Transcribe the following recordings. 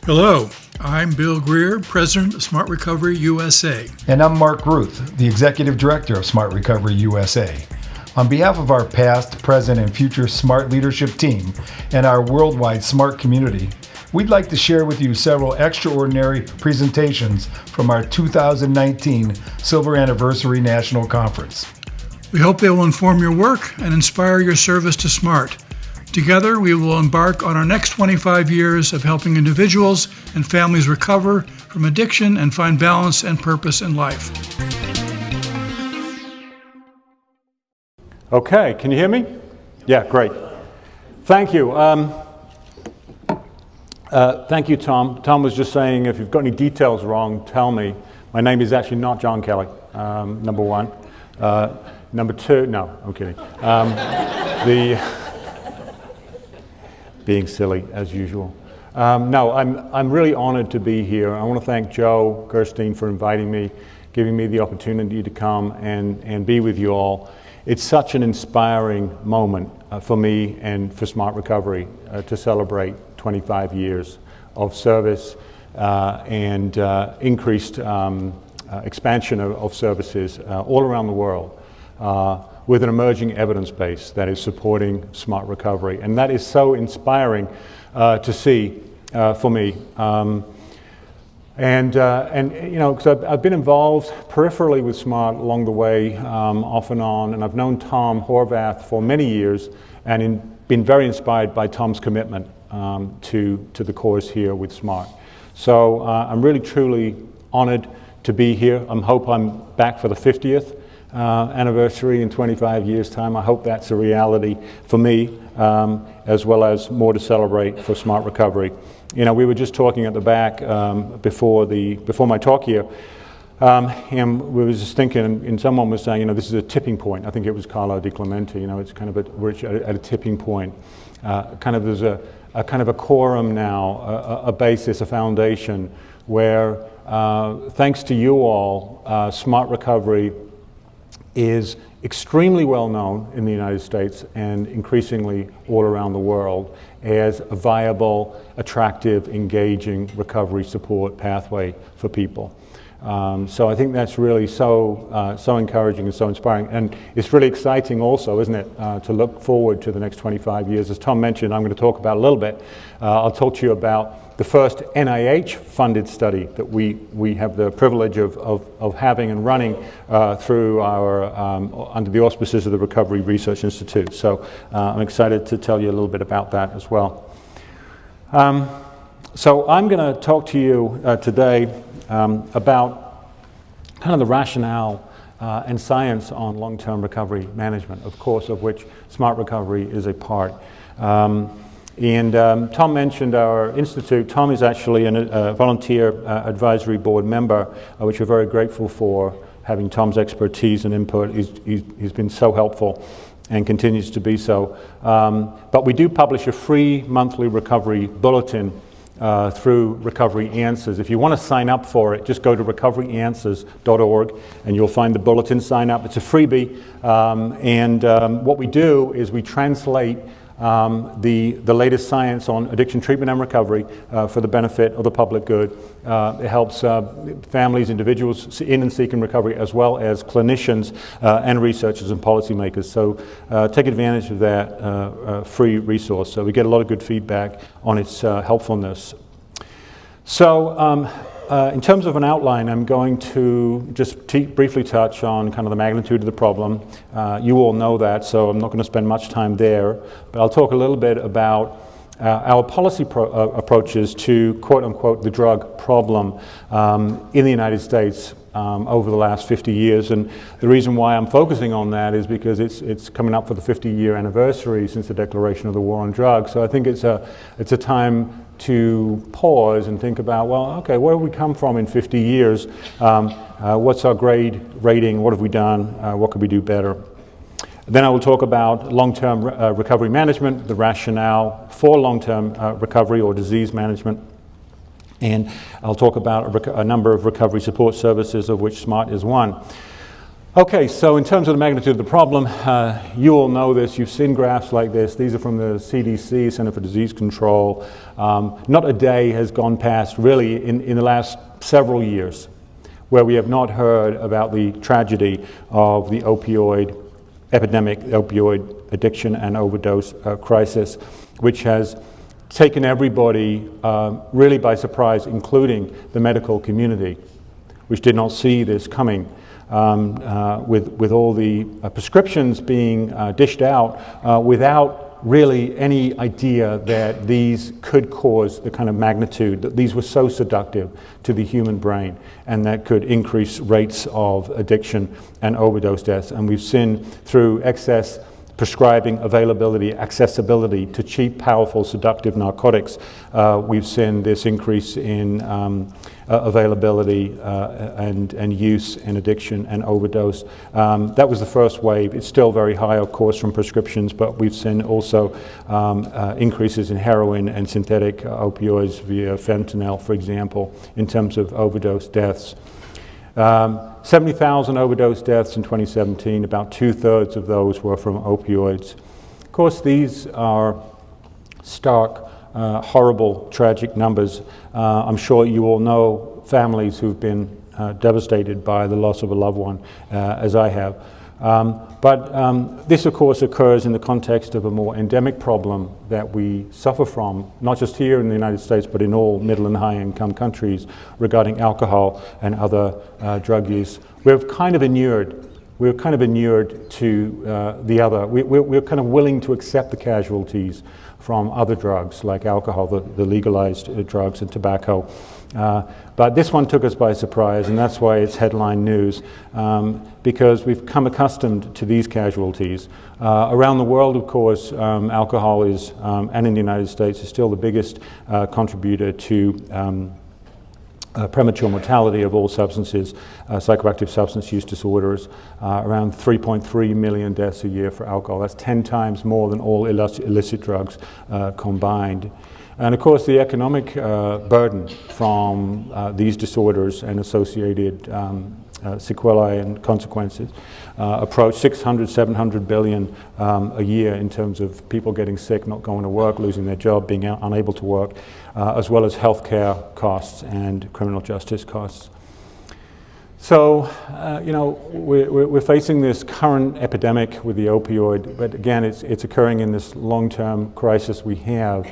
Hello, I'm Bill Greer, President of Smart Recovery USA. And I'm Mark Ruth, the Executive Director of Smart Recovery USA. On behalf of our past, present, and future SMART leadership team and our worldwide SMART community, we'd like to share with you several extraordinary presentations from our 2019 Silver Anniversary National Conference. We hope they will inform your work and inspire your service to SMART. Together, we will embark on our next 25 years of helping individuals and families recover from addiction and find balance and purpose in life. Okay, can you hear me? Yeah, great. Thank you. Thank you, Tom. Tom was just saying, if you've got any details wrong, tell me. My name is actually not John Kelly, number one. Number two, no, I'm kidding. Being silly, as usual. No, I'm really honored to be here. I want to thank Joe Gerstein for inviting me, giving me the opportunity to come and be with you all. It's such an inspiring moment for me and for Smart Recovery to celebrate 25 years of service and increased expansion of services all around the world with an emerging evidence base that is supporting Smart Recovery. And that is so inspiring to see for me. And you know, because I've been involved peripherally with SMART along the way, off and on, and I've known Tom Horvath for many years, and been very inspired by Tom's commitment to the cause here with SMART. So I'm really, truly honored to be here. I hope I'm back for the 50th anniversary in 25 years' time. I hope that's a reality for me, as well as more to celebrate for Smart Recovery. You know, we were just talking at the back before my talk here, and we were just thinking, and someone was saying, you know, this is a tipping point. I think it was Carlo Di Clemente. You know, it's kind of we're at a tipping point. There's a kind of a quorum now, a basis, a foundation where, thanks to you all, Smart Recovery is extremely well known in the United States and increasingly all around the world as a viable, attractive, engaging recovery support pathway for people. So I think that's really so encouraging and so inspiring. And it's really exciting also, isn't it, to look forward to the next 25 years. As Tom mentioned, I'm going to talk about a little bit. I'll talk to you about the first NIH-funded study that we have the privilege of having and running through our, under the auspices of the Recovery Research Institute. So I'm excited to tell you a little bit about that as well. So I'm going to talk to you today about kind of the rationale and science on long-term recovery management, of course, of which Smart Recovery is a part. And Tom mentioned our institute. Tom is actually a volunteer advisory board member, which we're very grateful for, having Tom's expertise and input. He's been so helpful and continues to be so. But we do publish a free monthly recovery bulletin through Recovery Answers. If you want to sign up for it, just go to recoveryanswers.org and you'll find the bulletin. Sign up. It's a freebie. What we do is we translate the latest science on addiction treatment and recovery for the benefit of the public good. It helps families, individuals in and seeking recovery, as well as clinicians and researchers and policymakers. So take advantage of that free resource. So we get a lot of good feedback on its helpfulness. So in terms of an outline, I'm going to just briefly touch on kind of the magnitude of the problem. You all know that, so I'm not going to spend much time there. But I'll talk a little bit about our policy approaches to, quote unquote, the drug problem in the United States over the last 50 years. And the reason why I'm focusing on that is because it's coming up for the 50-year anniversary since the declaration of the War on Drugs. So I think it's a time to pause and think about, well, okay, where have we come from in 50 years? What's our rating? What have we done? What could we do better? Then I will talk about long-term recovery management, the rationale for long-term recovery or disease management. And I'll talk about a number of recovery support services, of which SMART is one. Okay, so in terms of the magnitude of the problem, you all know this, you've seen graphs like this. These are from the CDC, Center for Disease Control. Not a day has gone past, really, in the last several years, where we have not heard about the tragedy of the opioid epidemic, opioid addiction and overdose crisis, which has taken everybody really by surprise, including the medical community, which did not see this coming. With all the prescriptions being dished out without really any idea that these could cause the kind of magnitude, that these were so seductive to the human brain and that could increase rates of addiction and overdose deaths. And we've seen through excess prescribing, availability, accessibility to cheap, powerful, seductive narcotics, we've seen this increase in availability and use in addiction and overdose. That was the first wave. It's still very high, of course, from prescriptions, but we've seen also increases in heroin and synthetic opioids via fentanyl, for example, in terms of overdose deaths. 70,000 overdose deaths in 2017, about 2/3 of those were from opioids. Of course, these are stark, horrible, tragic numbers. I'm sure you all know families who've been devastated by the loss of a loved one, as I have. But this, of course, occurs in the context of a more endemic problem that we suffer from, not just here in the United States, but in all middle and high-income countries regarding alcohol and other drug use. We're kind of inured to the other. We're kind of willing to accept the casualties from other drugs like alcohol, the legalized drugs, and tobacco. But this one took us by surprise, and that's why it's headline news, because we've come accustomed to these casualties. Around the world, of course, alcohol is, and in the United States, is still the biggest contributor to premature mortality of all substances, psychoactive substance use disorders, around 3.3 million deaths a year for alcohol. That's 10 times more than all illicit drugs combined. And of course, the economic burden from these disorders and associated sequelae and consequences approach 600, 700 billion a year in terms of people getting sick, not going to work, losing their job, being unable to work, as well as healthcare costs and criminal justice costs. So, we're facing this current epidemic with the opioid, but again, it's occurring in this long-term crisis we have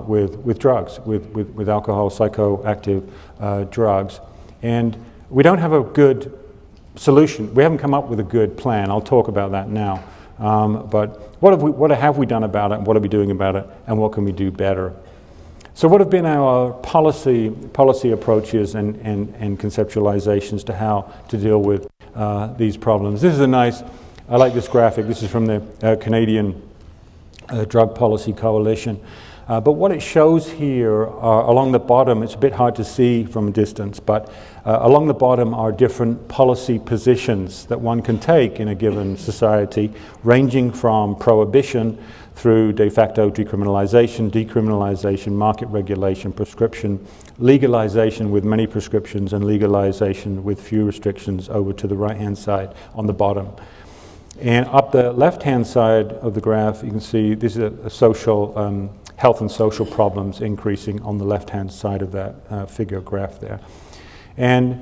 with drugs, with alcohol, psychoactive drugs. And we don't have a good solution. We haven't come up with a good plan. I'll talk about that now. But what have we done about it, and what are we doing about it, and what can we do better? So what have been our policy approaches and conceptualizations to how to deal with these problems? This is I like this graphic. This is from the Canadian Drug Policy Coalition. But what it shows here along the bottom, it's a bit hard to see from a distance, but along the bottom are different policy positions that one can take in a given society, ranging from prohibition through de facto decriminalization, market regulation, prescription, legalization with many prescriptions, and legalization with few restrictions over to the right-hand side on the bottom. And up the left-hand side of the graph, you can see this is a social health and social problems increasing on the left-hand side of that figure graph there. And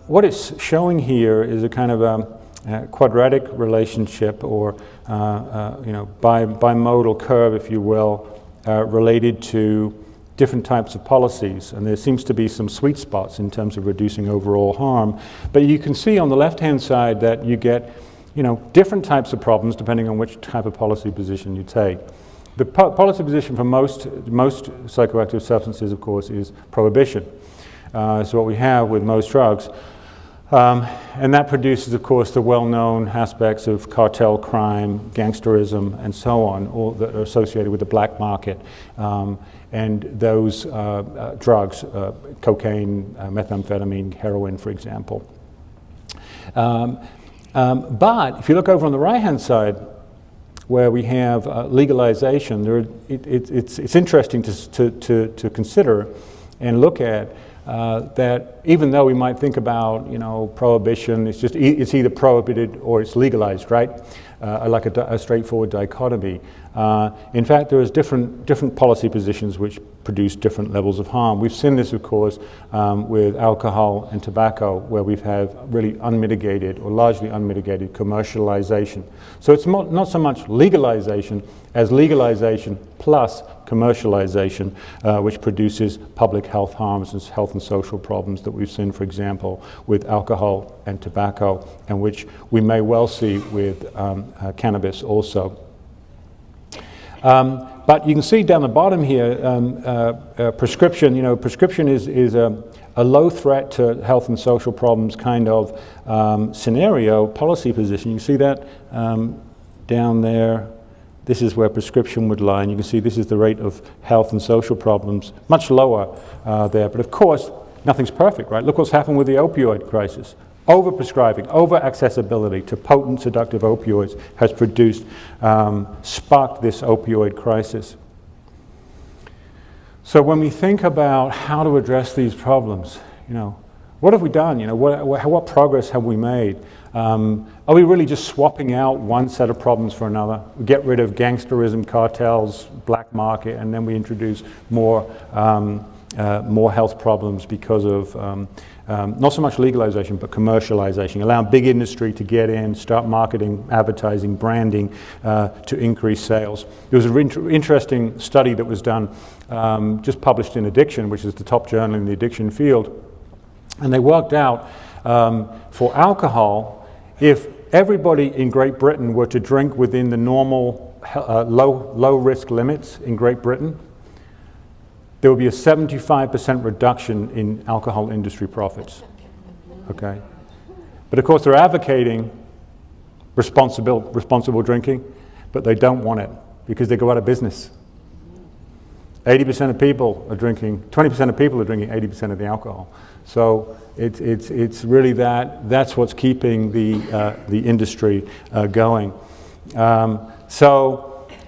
what it's showing here is a kind of a quadratic relationship, or bimodal curve, if you will, related to different types of policies. And there seems to be some sweet spots in terms of reducing overall harm. But you can see on the left-hand side that you get different types of problems depending on which type of policy position you take. The policy position for most psychoactive substances, of course, is prohibition. So what we have with most drugs. And that produces, of course, the well-known aspects of cartel crime, gangsterism, and so on, all that are associated with the black market. And those drugs, cocaine, methamphetamine, heroin, for example. But if you look over on the right-hand side, where we have legalization, it's interesting to consider and look at that even though we might think about, prohibition, it's either prohibited or it's legalized, right? Like a straightforward dichotomy. In fact, there is different policy positions which produce different levels of harm. We've seen this, of course, with alcohol and tobacco, where we've had really unmitigated or largely unmitigated commercialization. So it's not so much legalization as legalization plus commercialization, which produces public health harms and health and social problems that we've seen, for example, with alcohol and tobacco, and which we may well see with cannabis also. But you can see down the bottom here, prescription. Prescription is a low threat to health and social problems kind of scenario, policy position. You can see that down there. This is where prescription would lie, and you can see this is the rate of health and social problems, much lower there. But of course, nothing's perfect, right? Look what's happened with the opioid crisis. Overprescribing, over-accessibility to potent seductive opioids has sparked this opioid crisis. So when we think about how to address these problems, what have we done? What progress have we made? Are we really just swapping out one set of problems for another? We get rid of gangsterism, cartels, black market, and then we introduce more health problems because of not so much legalization, but commercialization, allowing big industry to get in, start marketing, advertising, branding to increase sales. There was an interesting study that was done, just published in Addiction, which is the top journal in the addiction field, and they worked out for alcohol, if everybody in Great Britain were to drink within the normal low risk limits in Great Britain, there would be a 75% reduction in alcohol industry profits, okay? But of course they're advocating responsible drinking, but they don't want it because they go out of business. 80% of people are drinking, 20% of people are drinking 80% of the alcohol. So it's really that's what's keeping the industry going.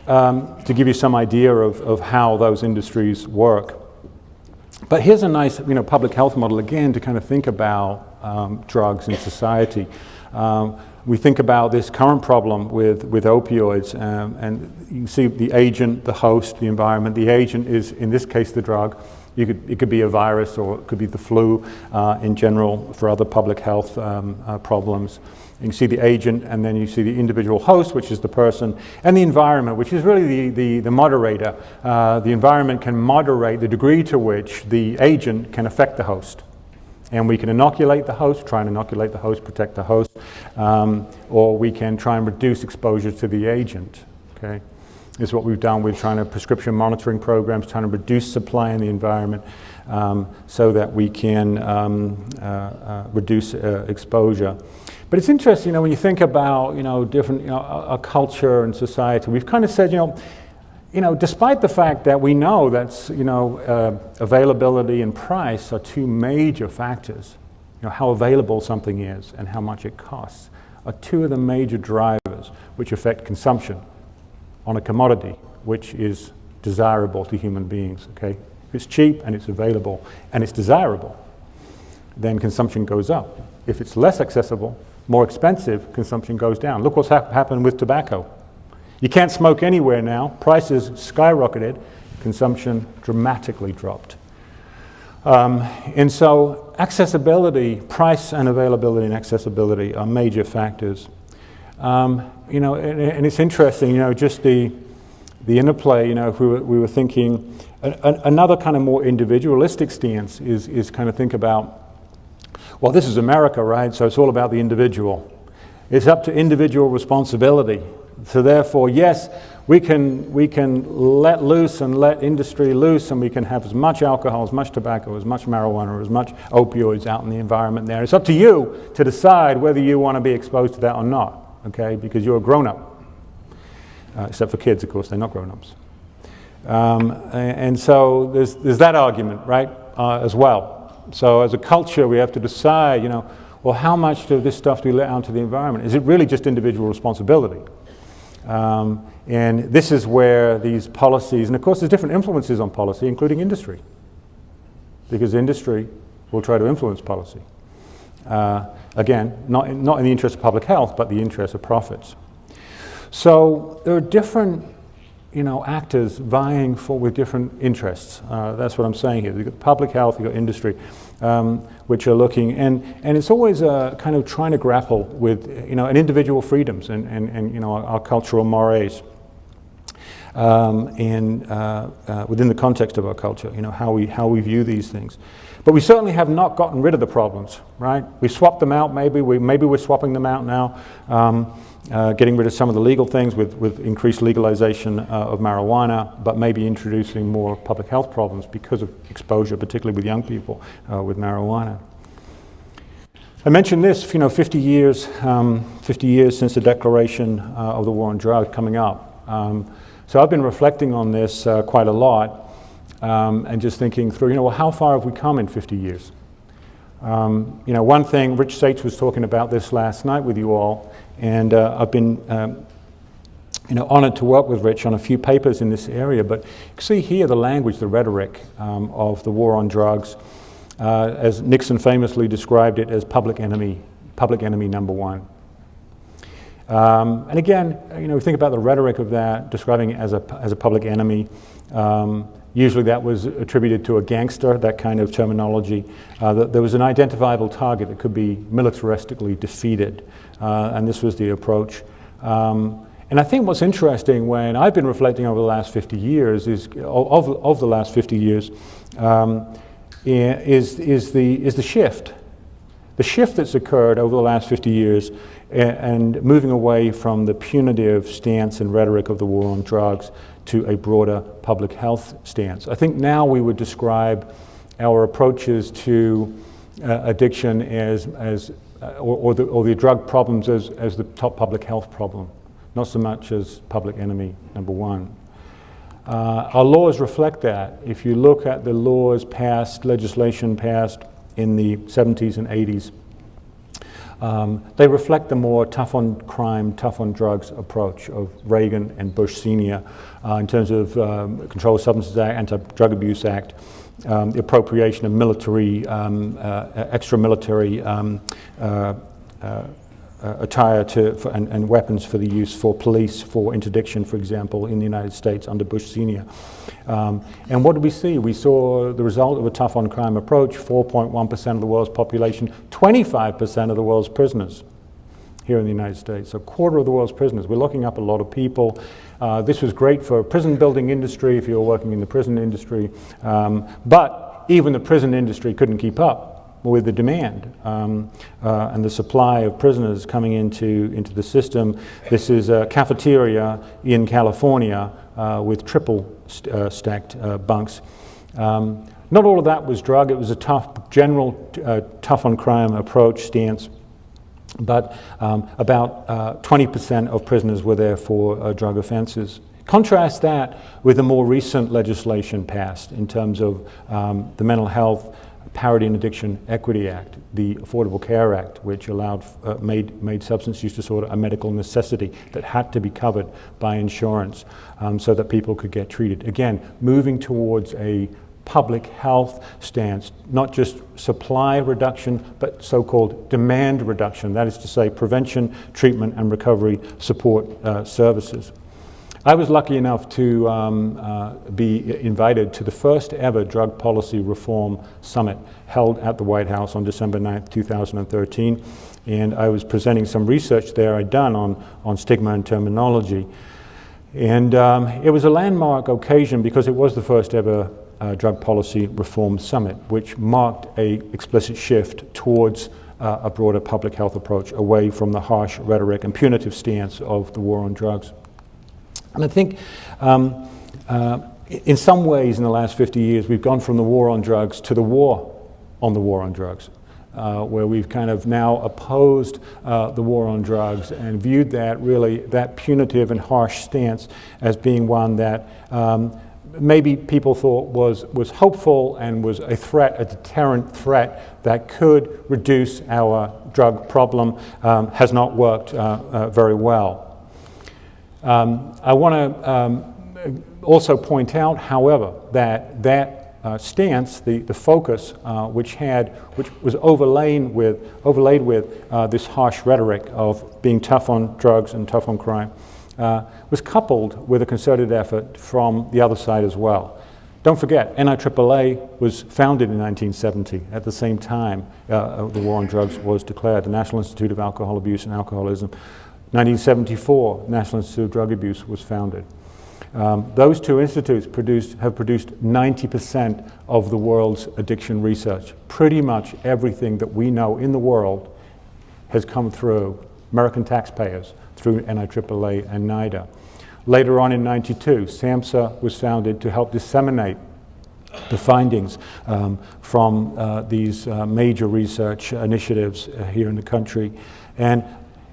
To give you some idea of how those industries work. But here's a nice public health model, again, to kind of think about drugs in society. We think about this current problem with opioids, and you can see the agent, the host, the environment. The agent is, in this case, the drug. It could be a virus, or it could be the flu in general for other public health problems. You can see the agent, and then you see the individual host, which is the person, and the environment, which is really the moderator. The environment can moderate the degree to which the agent can affect the host. And we can inoculate the host, try and inoculate the host, protect the host, or we can try and reduce exposure to the agent, okay? This is what we've done with trying to prescription monitoring programs, trying to reduce supply in the environment so that we can reduce exposure. But it's interesting, when you think about, different, our culture and society, we've kind of said, despite the fact that we know that's, availability and price are two major factors, how available something is and how much it costs, are two of the major drivers which affect consumption on a commodity which is desirable to human beings, okay? If it's cheap and it's available and it's desirable, then consumption goes up. If it's less accessible, more expensive, consumption goes down. Look what's happened with tobacco. You can't smoke anywhere now. Prices skyrocketed. Consumption dramatically dropped. And so accessibility, price and availability and accessibility are major factors. And it's interesting, just the interplay, if we were thinking, another kind of more individualistic stance is kind of think about, well, this is America, right? So it's all about the individual. It's up to individual responsibility. So therefore, yes, we can let loose and let industry loose, and we can have as much alcohol, as much tobacco, as much marijuana, as much opioids out in the environment there. It's up to you to decide whether you want to be exposed to that or not, okay? Because you're a grown-up. Except for kids, of course, they're not grown-ups. And so there's that argument, right, as well. So as a culture, we have to decide, well, how much of this stuff do we let out into the environment? Is it really just individual responsibility? And this is where these policies, and of course there's different influences on policy, including industry. Because industry will try to influence policy. Again, not in the interest of public health, but the interest of profits. So there are different, actors vying with different interests. That's what I'm saying here. You've got public health, you've got industry, which are looking, and it's always kind of trying to grapple with, an individual freedoms and our cultural mores. Within the context of our culture, how we view these things. But we certainly have not gotten rid of the problems, right? We swapped them out, maybe we're swapping them out now, getting rid of some of the legal things with increased legalization of marijuana, but maybe introducing more public health problems because of exposure, particularly with young people with marijuana. I mentioned this, 50 years since the declaration of the War on Drought coming up. So I've been reflecting on this quite a lot and just thinking through, well, how far have we come in 50 years? One thing, Rich Sates was talking about this last night with you all, and I've been honored to work with Rich on a few papers in this area, but you can see here the language, the rhetoric of the war on drugs, as Nixon famously described it as public enemy number one. And again, think about the rhetoric of that, describing it as a public enemy. Usually that was attributed to a gangster, that kind of terminology. That there was an identifiable target that could be militaristically defeated, and this was the approach. And I think what's interesting when I've been reflecting over the last 50 years is, of the last 50 years, is the shift. The shift that's occurred over the last 50 years and moving away from the punitive stance and rhetoric of the war on drugs to a broader public health stance. I think now we would describe our approaches to addiction or the drug problems as the top public health problem, not so much as public enemy number one. Our laws reflect that. If you look at the laws passed, legislation passed in the 70s and 80s, they reflect the more tough on crime, tough on drugs approach of Reagan and Bush Sr. In terms of Controlled Substances Act, Anti-Drug Abuse Act, the appropriation of military, extra-military attire and weapons for the use for police, for interdiction, for example, in the United States under Bush Sr. And what did we see? We saw the result of a tough on crime approach, 4.1% of the world's population, 25% of the world's prisoners here in the United States, a quarter of the world's prisoners. We're locking up a lot of people. This was great for prison building industry if you're working in the prison industry, but even the prison industry couldn't keep up with the demand and the supply of prisoners coming into the system. This is a cafeteria in California with triple stacked bunks. Not all of that was drug. It was a general tough on crime approach stance, but about 20% of prisoners were there for drug offenses. Contrast that with the more recent legislation passed in terms of the Mental Health Parity and Addiction Equity Act, the Affordable Care Act, which allowed made substance use disorder a medical necessity that had to be covered by insurance so that people could get treated. Again, moving towards a public health stance, not just supply reduction, but so-called demand reduction, that is to say prevention, treatment, and recovery support services. I was lucky enough to be invited to the first ever drug policy reform summit held at the White House on December 9th, 2013. And I was presenting some research there I'd done on stigma and terminology. And it was a landmark occasion because it was the first ever drug policy reform summit, which marked an explicit shift towards a broader public health approach away from the harsh rhetoric and punitive stance of the war on drugs. And I think in some ways in the last 50 years, we've gone from the war on drugs to the war on drugs, where we've kind of now opposed the war on drugs and viewed that punitive and harsh stance as being one that maybe people thought was hopeful and was a threat, a deterrent threat that could reduce our drug problem, has not worked very well. I want to also point out, however, that stance, the focus, which was overlaid with this harsh rhetoric of being tough on drugs and tough on crime, was coupled with a concerted effort from the other side as well. Don't forget, NIAAA was founded in 1970, at the same time the War on Drugs was declared, the National Institute of Alcohol Abuse and Alcoholism. 1974, National Institute of Drug Abuse was founded. Those two institutes have produced 90% of the world's addiction research. Pretty much everything that we know in the world has come through American taxpayers, through NIAAA and NIDA. Later on in '92, SAMHSA was founded to help disseminate the findings from these major research initiatives here in the country. And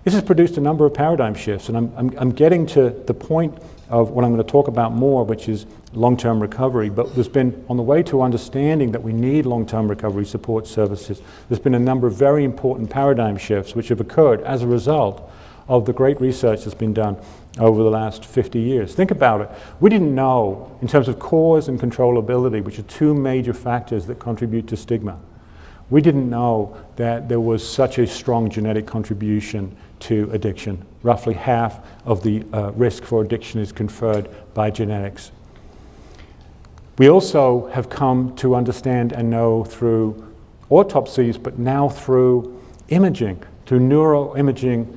this has produced a number of paradigm shifts, and I'm getting to the point of what I'm going to talk about more, which is long-term recovery. But there's been, on the way to understanding that we need long-term recovery support services, there's been a number of very important paradigm shifts which have occurred as a result of the great research that's been done over the last 50 years. Think about it. We didn't know, in terms of cause and controllability, which are two major factors that contribute to stigma, we didn't know that there was such a strong genetic contribution to addiction. Roughly half of the risk for addiction is conferred by genetics. We also have come to understand and know through autopsies, but now through imaging, through neuroimaging,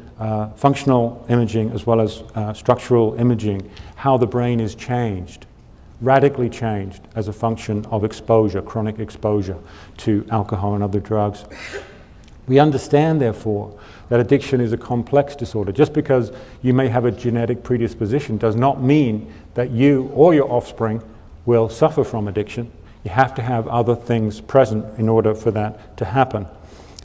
functional imaging, as well as structural imaging, how the brain is changed, radically changed as a function of exposure, chronic exposure to alcohol and other drugs. We understand, therefore, that addiction is a complex disorder. Just because you may have a genetic predisposition does not mean that you or your offspring will suffer from addiction. You have to have other things present in order for that to happen.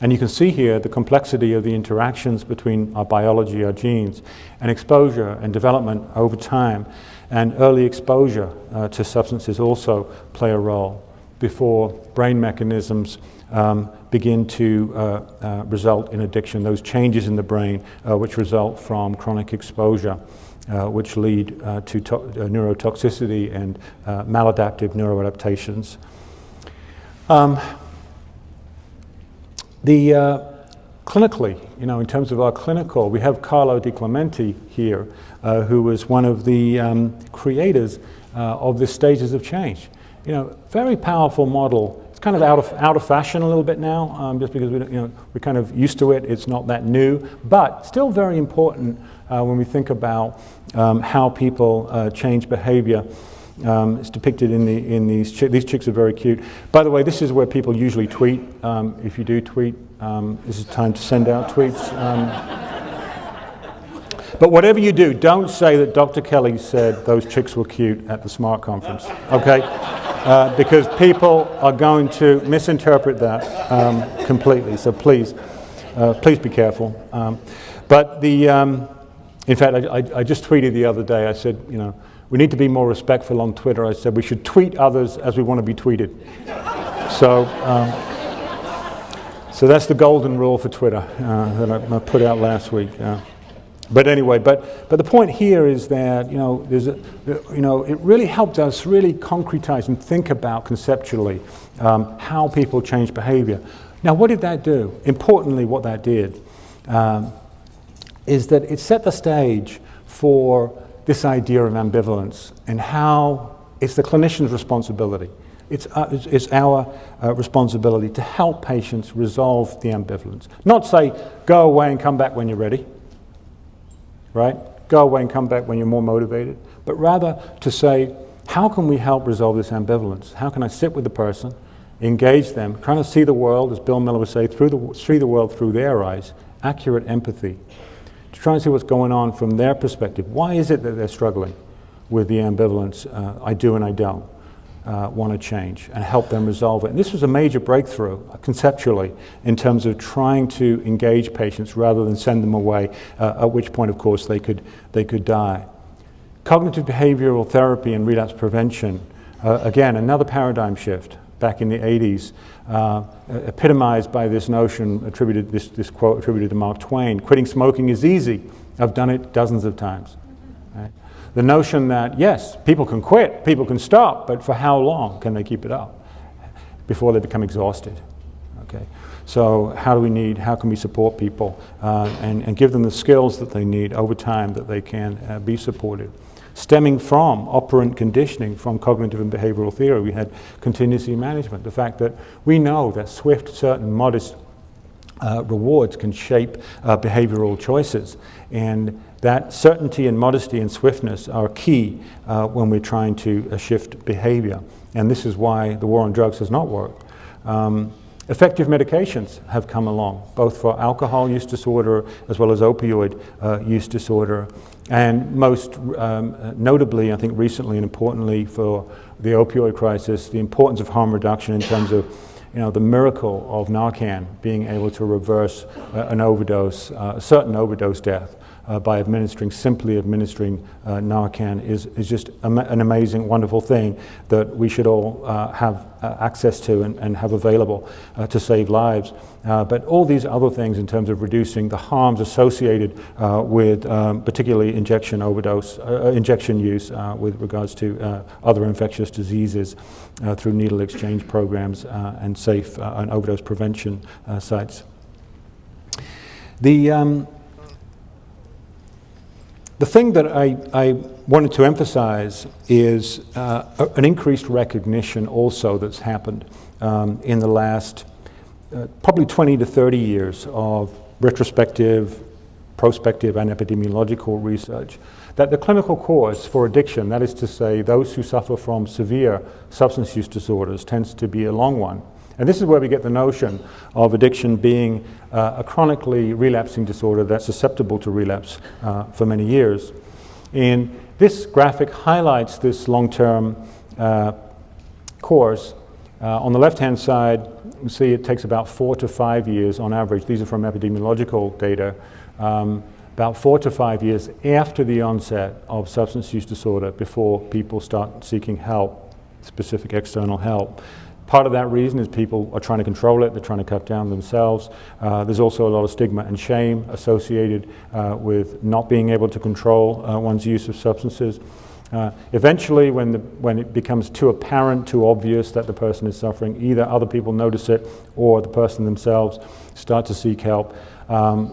And you can see here the complexity of the interactions between our biology, our genes, and exposure and development over time. And early exposure to substances also play a role before brain mechanisms begin to result in addiction, those changes in the brain which result from chronic exposure, which lead to neurotoxicity and maladaptive neuroadaptations. Clinically, in terms of our clinical, we have Carlo Di Clemente here, who was one of the creators of the stages of change. Very powerful model. It's kind of out of fashion a little bit now, just because we're kind of used to it. It's not that new, but still very important when we think about how people change behavior. It's depicted in these chicks. These chicks are very cute. By the way, this is where people usually tweet. If you do tweet, this is time to send out tweets. But whatever you do, don't say that Dr. Kelly said those chicks were cute at the SMART conference, okay? Because people are going to misinterpret that completely. So please be careful. In fact, I just tweeted the other day. I said, we need to be more respectful on Twitter. I said we should tweet others as we want to be tweeted. So that's the golden rule for Twitter that I put out last week. But anyway, but the point here is that it really helped us really concretize and think about conceptually how people change behavior. Now, what did that do? Importantly, what that did is that it set the stage for this idea of ambivalence and how it's the clinician's responsibility. It's our responsibility to help patients resolve the ambivalence. Not say, go away and come back when you're ready, right? Go away and come back when you're more motivated, but rather to say, how can we help resolve this ambivalence? How can I sit with the person, engage them, trying to see the world, as Bill Miller would say, see the world through their eyes, accurate empathy, to try and see what's going on from their perspective. Why is it that they're struggling with the ambivalence, I do and I don't want to change, and help them resolve it? And this was a major breakthrough conceptually in terms of trying to engage patients rather than send them away, at which point, of course, they could die. Cognitive behavioral therapy and relapse prevention, again, another paradigm shift back in the 80s, epitomized by this notion, this quote attributed to Mark Twain: quitting smoking is easy. I've done it dozens of times. Right? The notion that, yes, people can quit, people can stop, but for how long can they keep it up? before they become exhausted. Okay, so how can we support people and give them the skills that they need over time that they can be supported? Stemming from operant conditioning, from cognitive and behavioral theory, we had contingency management. The fact that we know that swift, certain, modest rewards can shape behavioral choices, and that certainty and modesty and swiftness are key when we're trying to shift behavior. And this is why the war on drugs has not worked. Effective medications have come along, both for alcohol use disorder as well as opioid use disorder, and most notably, I think recently and importantly for the opioid crisis, the importance of harm reduction in terms of the miracle of Narcan being able to reverse an overdose, a certain overdose death by simply administering Narcan is just an amazing, wonderful thing that we should all have access to and have available to save lives. But all these other things in terms of reducing the harms associated with particularly injection use with regards to other infectious diseases through needle exchange programs and safe and overdose prevention sites. The thing that I wanted to emphasize is an increased recognition also that's happened in the last probably 20 to 30 years of retrospective, prospective, and epidemiological research, that the clinical cause for addiction, that is to say those who suffer from severe substance use disorders, tends to be a long one. And this is where we get the notion of addiction being a chronically relapsing disorder that's susceptible to relapse for many years. And this graphic highlights this long-term course. On the left-hand side, you see it takes about 4 to 5 years on average. These are from epidemiological data. About 4 to 5 years after the onset of substance use disorder before people start seeking help, specific external help. Part of that reason is people are trying to control it, they're trying to cut down themselves. There's also a lot of stigma and shame associated with not being able to control one's use of substances. Eventually, when it becomes too apparent, too obvious that the person is suffering, either other people notice it or the person themselves start to seek help.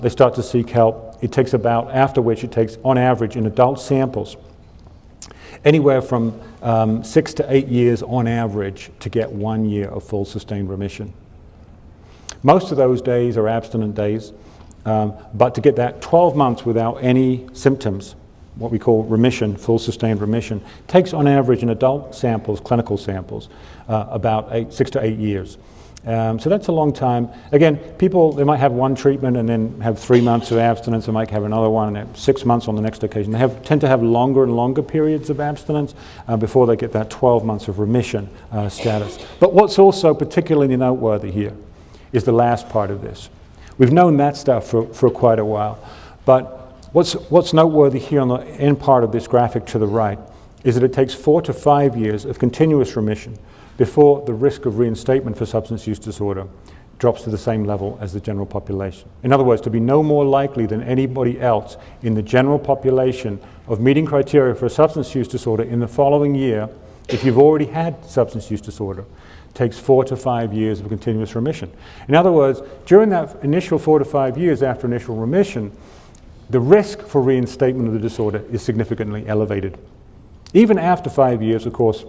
They start to seek help. It takes after which it takes, on average, in adult samples, anywhere from 6 to 8 years on average to get 1 year of full sustained remission. Most of those days are abstinent days, but to get that 12 months without any symptoms, what we call remission, full sustained remission, takes on average in adult samples, clinical samples, about 6 to 8 years. So that's a long time. Again, people, they might have one treatment and then have 3 months of abstinence, they might have another one and have 6 months on the next occasion. They tend to have longer and longer periods of abstinence before they get that 12 months of remission status. But what's also particularly noteworthy here is the last part of this. We've known that stuff for quite a while, but what's noteworthy here on the end part of this graphic to the right is that it takes 4 to 5 years of continuous remission before the risk of reinstatement for substance use disorder drops to the same level as the general population. In other words, to be no more likely than anybody else in the general population of meeting criteria for a substance use disorder in the following year, if you've already had substance use disorder, takes 4 to 5 years of continuous remission. In other words, during that initial 4 to 5 years after initial remission, the risk for reinstatement of the disorder is significantly elevated. Even after 5 years, of course,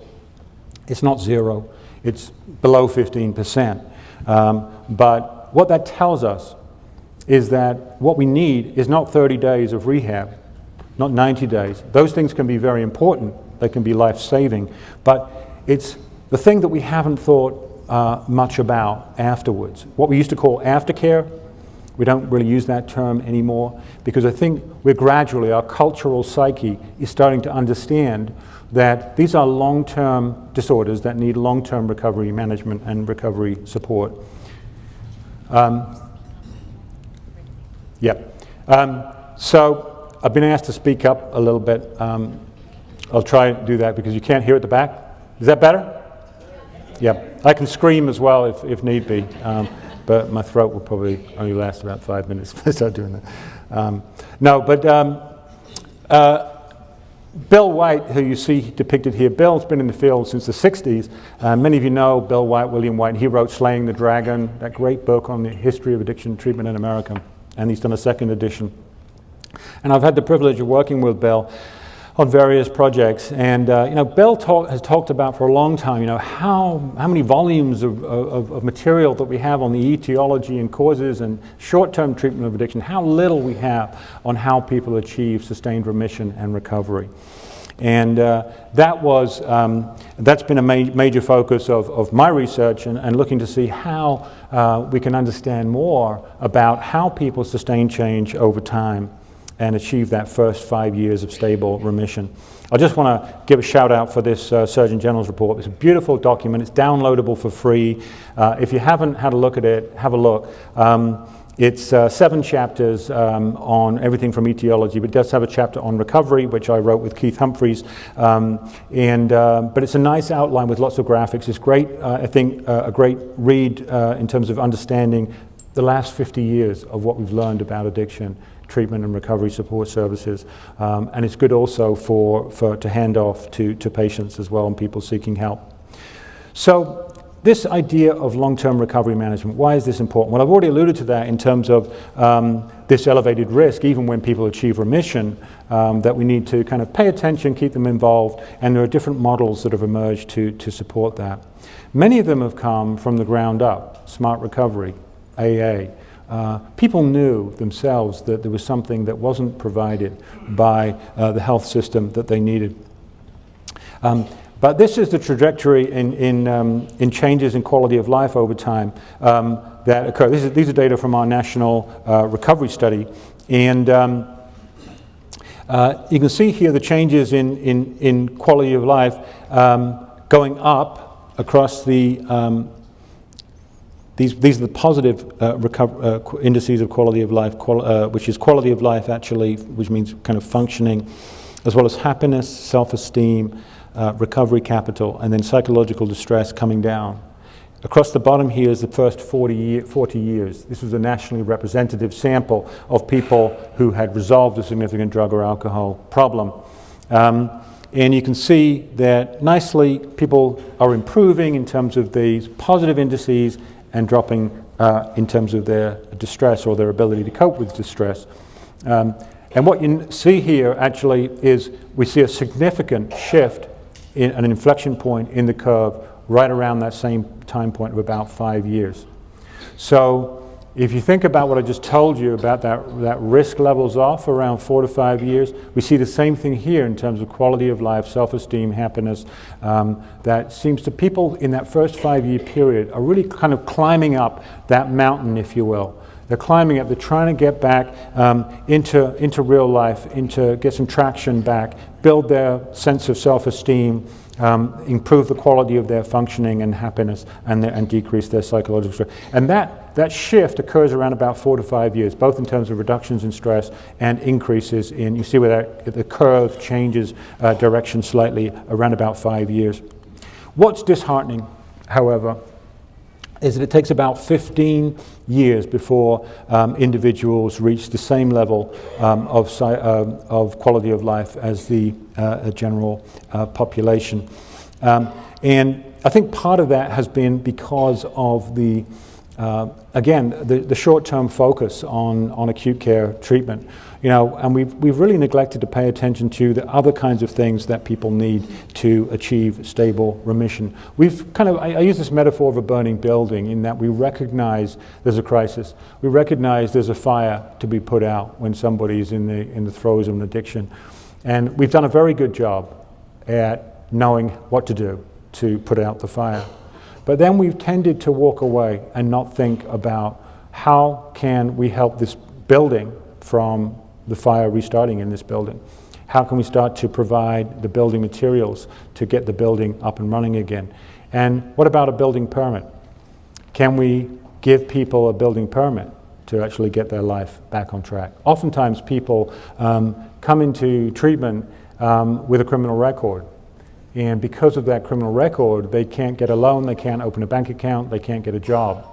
it's not zero, it's below 15%. But what that tells us is that what we need is not 30 days of rehab, not 90 days. Those things can be very important, they can be life-saving, but it's the thing that we haven't thought much about afterwards. What we used to call aftercare, we don't really use that term anymore because I think our cultural psyche is starting to understand that these are long-term disorders that need long-term recovery management and recovery support. So I've been asked to speak up a little bit. I'll try to do that because you can't hear at the back. Is that better? Yeah. I can scream as well if need be. But my throat will probably only last about 5 minutes if I start doing that. Bill White, who you see depicted here, Bill's been in the field since the 60s. Many of you know Bill White, William White. He wrote Slaying the Dragon, that great book on the history of addiction treatment in America, and he's done a second edition. And I've had the privilege of working with Bill on various projects, and Bill has talked about for a long time, how many volumes of material that we have on the etiology and causes and short-term treatment of addiction, how little we have on how people achieve sustained remission and recovery. And that's been a major focus of my research, and looking to see how we can understand more about how people sustain change over time and achieve that first 5 years of stable remission. I just want to give a shout out for this Surgeon General's report. It's a beautiful document. It's downloadable for free. If you haven't had a look at it, have a look. It's 7 chapters on everything from etiology, but it does have a chapter on recovery, which I wrote with Keith Humphreys. But it's a nice outline with lots of graphics. It's great, I think, a great read in terms of understanding the last 50 years of what we've learned about addiction, treatment and recovery support services, and it's good also to hand off to patients as well and people seeking help. So this idea of long-term recovery management, why is this important? Well, I've already alluded to that in terms of this elevated risk, even when people achieve remission, that we need to kind of pay attention, keep them involved, and there are different models that have emerged to support that. Many of them have come from the ground up: Smart Recovery, AA. People knew themselves that there was something that wasn't provided by the health system that they needed. But this is the trajectory in changes in quality of life over time that occur. These are data from our national recovery study, and you can see here the changes in quality of life going up across the These are the positive indices of quality of life, which is quality of life actually, which means kind of functioning, as well as happiness, self-esteem, recovery capital, and then psychological distress coming down. Across the bottom here is the first 40 years. This was a nationally representative sample of people who had resolved a significant drug or alcohol problem. And you can see that nicely people are improving in terms of these positive indices and dropping in terms of their distress or their ability to cope with distress. And what you see here actually is we see a significant shift in an inflection point in the curve right around that same time point of about 5 years. So if you think about what I just told you about that risk levels off around 4 to 5 years, we see the same thing here in terms of quality of life, self-esteem, happiness, that seems to people in that first 5 year period are really kind of climbing up that mountain, if you will. They're climbing up, they're trying to get back into real life, get some traction back, build their sense of self-esteem, improve the quality of their functioning and happiness, and decrease their psychological stress. And that shift occurs around about 4 to 5 years, both in terms of reductions in stress and increases in, you see where the curve changes direction slightly around about 5 years. What's disheartening, however, is that it takes about 15 years before individuals reach the same level of quality of life as the general population. And I think part of that has been because of the short-term focus on acute care treatment. And we've really neglected to pay attention to the other kinds of things that people need to achieve stable remission. I use this metaphor of a burning building in that we recognize there's a crisis. We recognize there's a fire to be put out when somebody's in the throes of an addiction. And we've done a very good job at knowing what to do to put out the fire. But then we've tended to walk away and not think about how can we help this building from the fire restarting in this building. How can we start to provide the building materials to get the building up and running again? And what about a building permit? Can we give people a building permit to actually get their life back on track? Oftentimes people come into treatment with a criminal record. And because of that criminal record, they can't get a loan, they can't open a bank account, they can't get a job.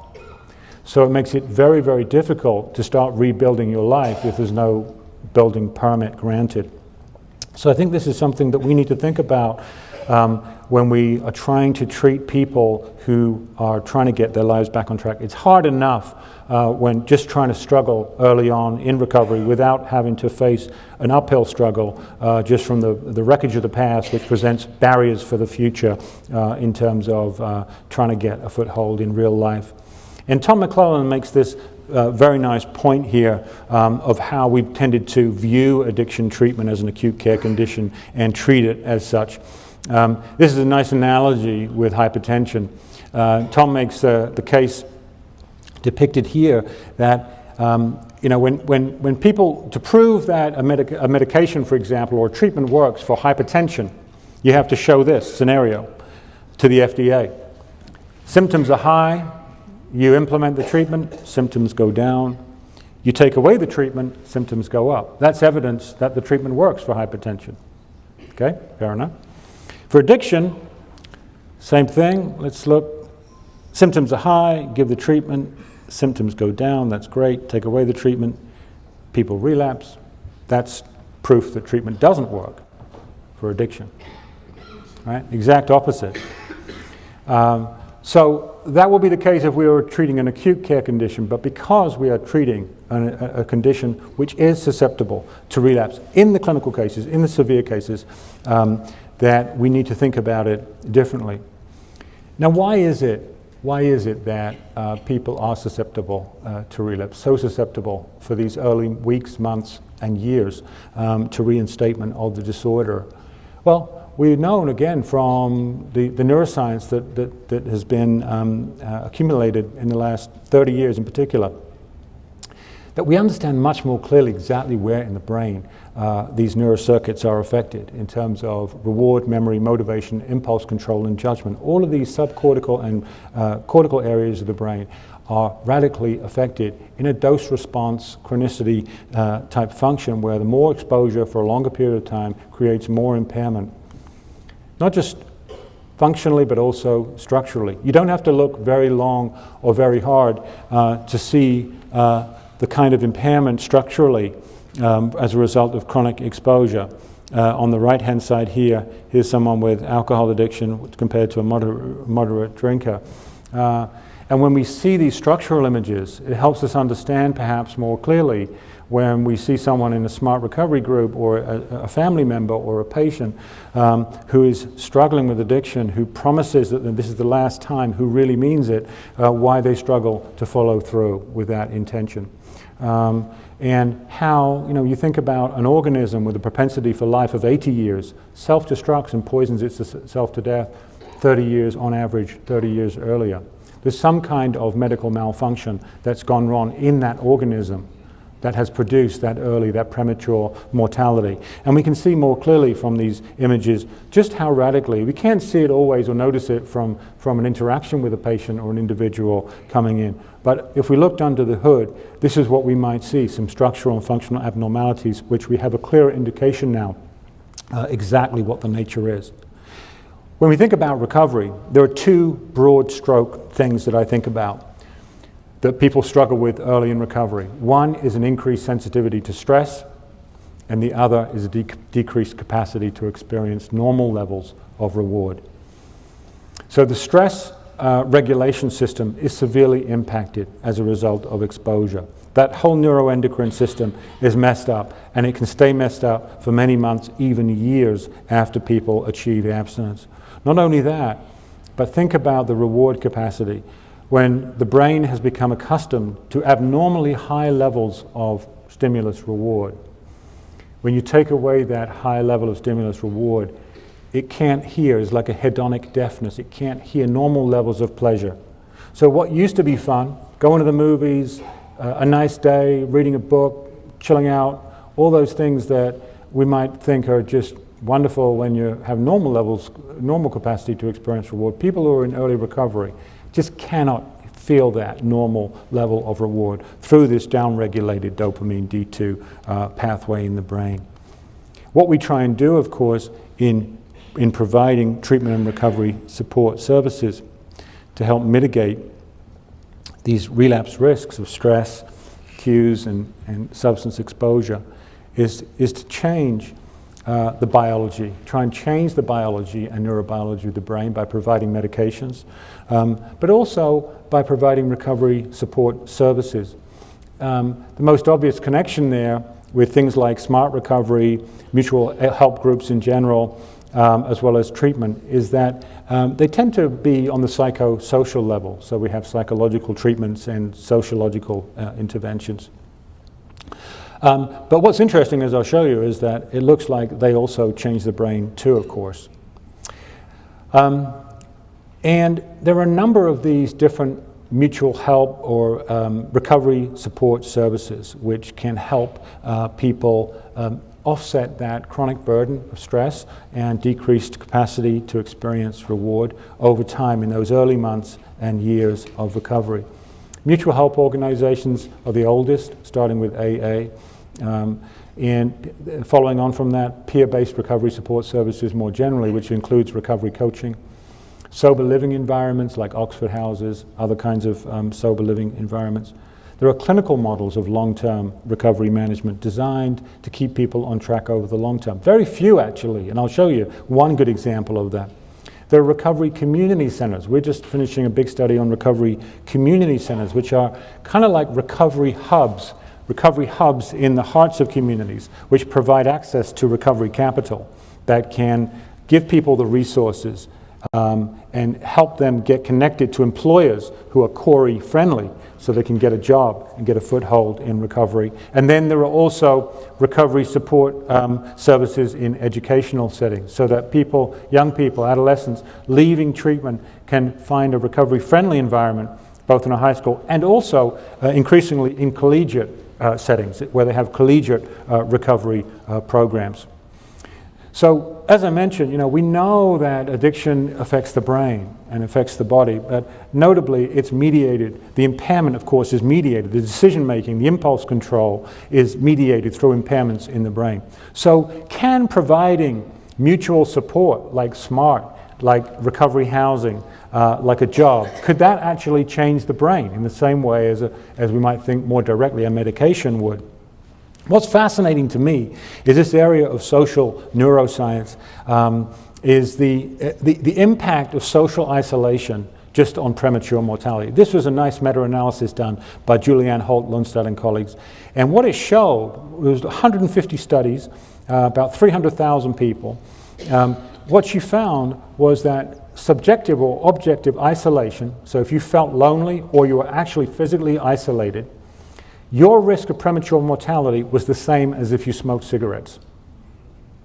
So it makes it very, very difficult to start rebuilding your life if there's no building permit granted. So I think this is something that we need to think about when we are trying to treat people who are trying to get their lives back on track. It's hard enough when just trying to struggle early on in recovery without having to face an uphill struggle just from the wreckage of the past, which presents barriers for the future in terms of trying to get a foothold in real life. And Tom McClellan makes this very nice point here of how we've tended to view addiction treatment as an acute care condition and treat it as such. This is a nice analogy with hypertension. Tom makes the case depicted here that when people, to prove that a medication, for example, or treatment works for hypertension, you have to show this scenario to the FDA. Symptoms are high, you implement the treatment, symptoms go down. You take away the treatment, symptoms go up. That's evidence that the treatment works for hypertension. Okay, fair enough. For addiction, same thing. Let's look. Symptoms are high, give the treatment, symptoms go down, that's great. Take away the treatment, people relapse. That's proof that treatment doesn't work for addiction. Right? Exact opposite. So that will be the case if we were treating an acute care condition, but because we are treating a condition which is susceptible to relapse in the clinical cases, in the severe cases, that we need to think about it differently. Now, why is it that people are susceptible to relapse, so susceptible for these early weeks, months, and years to reinstatement of the disorder? Well, we've known, again, from the neuroscience that has been accumulated in the last 30 years in particular, that we understand much more clearly exactly where in the brain these neurocircuits are affected in terms of reward, memory, motivation, impulse control, and judgment. All of these subcortical and cortical areas of the brain are radically affected in a dose-response chronicity type function where the more exposure for a longer period of time creates more impairment. Not just functionally, but also structurally. You don't have to look very long or very hard to see the kind of impairment structurally as a result of chronic exposure. On the right-hand side here's someone with alcohol addiction compared to a moderate drinker. And when we see these structural images, it helps us understand perhaps more clearly when we see someone in a SMART recovery group or a family member or a patient who is struggling with addiction, who promises that this is the last time, who really means it, why they struggle to follow through with that intention. And how, you think about an organism with a propensity for life of 80 years, self-destructs and poisons itself to death 30 years on average, 30 years earlier. There's some kind of medical malfunction that's gone wrong in that organism that has produced that early, that premature mortality. And we can see more clearly from these images just how radically, we can't see it always or notice it from an interaction with a patient or an individual coming in. But if we looked under the hood, this is what we might see, some structural and functional abnormalities, which we have a clearer indication now exactly what the nature is. When we think about recovery, there are two broad stroke things that I think about that people struggle with early in recovery. One is an increased sensitivity to stress, and the other is a decreased capacity to experience normal levels of reward. So the stress regulation system is severely impacted as a result of exposure. That whole neuroendocrine system is messed up, and it can stay messed up for many months, even years after people achieve abstinence. Not only that, but think about the reward capacity. When the brain has become accustomed to abnormally high levels of stimulus reward, when you take away that high level of stimulus reward, it can't hear. It's like a hedonic deafness. It can't hear normal levels of pleasure. So what used to be fun, going to the movies, a nice day, reading a book, chilling out, all those things that we might think are just wonderful when you have normal levels, normal capacity to experience reward. People who are in early recovery just cannot feel that normal level of reward through this downregulated dopamine D2 pathway in the brain. What we try and do, of course, in providing treatment and recovery support services to help mitigate these relapse risks of stress, cues, and substance exposure is to change the biology, try and change the biology and neurobiology of the brain by providing medications, but also by providing recovery support services. The most obvious connection there with things like smart recovery, mutual help groups in general, as well as treatment, is that they tend to be on the psychosocial level. So we have psychological treatments and sociological interventions. But what's interesting, as I'll show you, is that it looks like they also change the brain too, of course. And there are a number of these different mutual help or recovery support services which can help people offset that chronic burden of stress and decreased capacity to experience reward over time in those early months and years of recovery. Mutual help organizations are the oldest, starting with AA. And following on from that, peer-based recovery support services more generally, which includes recovery coaching, sober living environments like Oxford houses, other kinds of sober living environments. There are clinical models of long-term recovery management designed to keep people on track over the long term. Very few, actually, and I'll show you one good example of that. There are recovery community centers. We're just finishing a big study on recovery community centers, which are kind of like recovery hubs in the hearts of communities, which provide access to recovery capital that can give people the resources and help them get connected to employers who are CORI friendly so they can get a job and get a foothold in recovery. And then there are also recovery support services in educational settings so that people, young people, adolescents leaving treatment can find a recovery friendly environment both in a high school and also increasingly in collegiate settings where they have collegiate recovery programs. So, as I mentioned, we know that addiction affects the brain and affects the body, but notably it's mediated. The impairment, of course, is mediated. The decision-making, the impulse control is mediated through impairments in the brain. So, can providing mutual support like SMART, like recovery housing, like a job, could that actually change the brain in the same way as we might think more directly a medication would? What's fascinating to me is this area of social neuroscience, is the impact of social isolation just on premature mortality. This was a nice meta-analysis done by Julianne Holt, Lundstad and colleagues. And what it showed was 150 studies, about 300,000 people. What she found was that subjective or objective isolation, so if you felt lonely or you were actually physically isolated, your risk of premature mortality was the same as if you smoked cigarettes.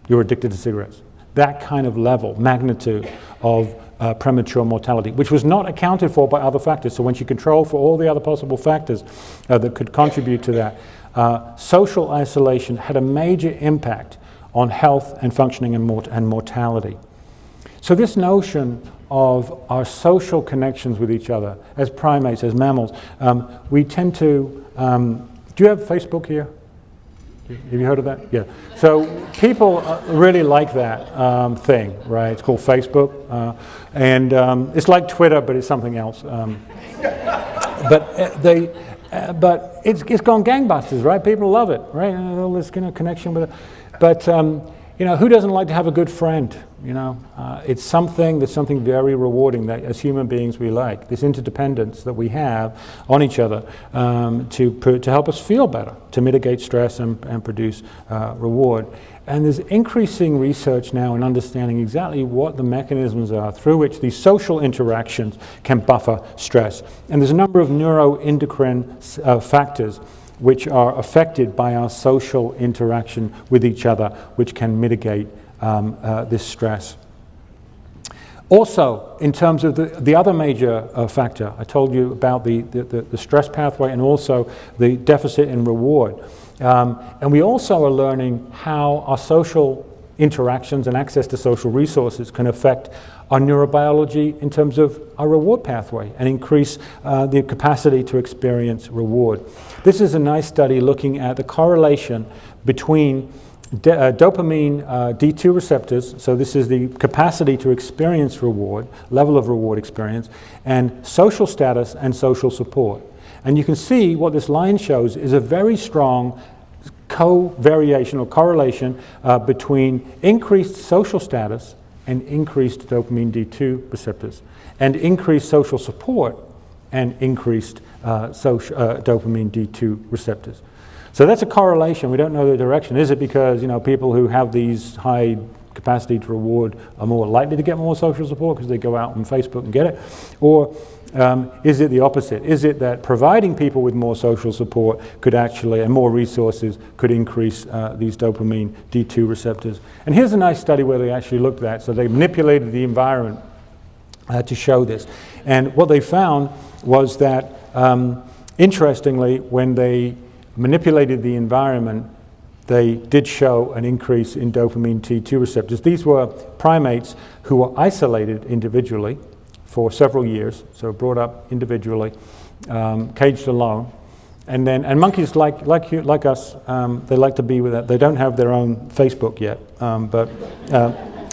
You were addicted to cigarettes. That kind of level, magnitude of premature mortality, which was not accounted for by other factors. So when you control for all the other possible factors that could contribute to that, social isolation had a major impact on health and functioning and mortality. So this notion of our social connections with each other as primates, as mammals, we tend to, do you have Facebook here? Have you heard of that? Yeah. So people really like that thing, right? It's called Facebook. And it's like Twitter, but it's something else. But it's gone gangbusters, right? People love it, right? All this connection with it. But who doesn't like to have a good friend? It's something very rewarding that as human beings we like. This interdependence that we have on each other to help us feel better, to mitigate stress and produce reward. And there's increasing research now in understanding exactly what the mechanisms are through which these social interactions can buffer stress. And there's a number of neuroendocrine factors which are affected by our social interaction with each other, which can mitigate this stress. Also, in terms of the other major factor, I told you about the stress pathway and also the deficit in reward. And we also are learning how our social interactions and access to social resources can affect our neurobiology in terms of our reward pathway and increase the capacity to experience reward. This is a nice study looking at the correlation between dopamine D2 receptors, so this is the capacity to experience reward, level of reward experience, and social status and social support. And you can see what this line shows is a very strong co-variation or correlation between increased social status and increased dopamine D2 receptors, and increased social support and increased dopamine D2 receptors. So that's a correlation. We don't know the direction. Is it because people who have these high capacity to reward are more likely to get more social support because they go out on Facebook and get it? Or is it the opposite? Is it that providing people with more social support could actually, and more resources, could increase these dopamine D2 receptors? And here's a nice study where they actually looked at that. So they manipulated the environment to show this. And what they found was that, interestingly, when they manipulated the environment, they did show an increase in dopamine D2 receptors. These were primates who were isolated individually for several years, so brought up individually, caged alone, and monkeys like us, they like to be with that. They don't have their own Facebook yet, but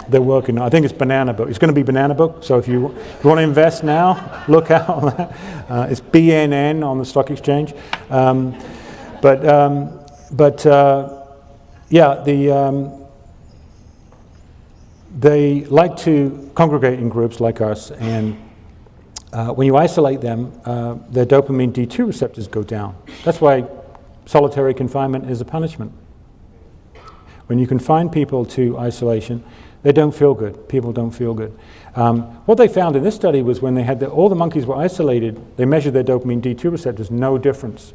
they're working on. I think it's Banana Book. It's going to be Banana Book. So if you want to invest now, look out on that. It's BNN on the stock exchange. They like to congregate in groups like us, and when you isolate them, their dopamine D2 receptors go down. That's why solitary confinement is a punishment. When you confine people to isolation, they don't feel good. People don't feel good. What they found in this study was when they had all the monkeys were isolated, they measured their dopamine D2 receptors, no difference.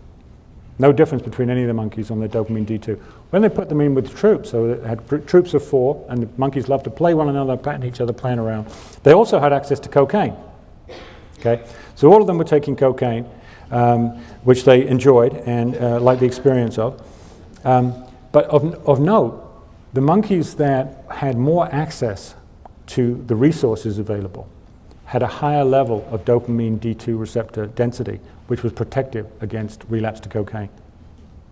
No difference between any of the monkeys on their dopamine D2. When they put them in with troops, so they had troops of 4, and the monkeys love to play one another, patting each other, playing around. They also had access to cocaine. Okay, so all of them were taking cocaine, which they enjoyed and liked the experience of. But of note, the monkeys that had more access to the resources available had a higher level of dopamine D2 receptor density, which was protective against relapse to cocaine.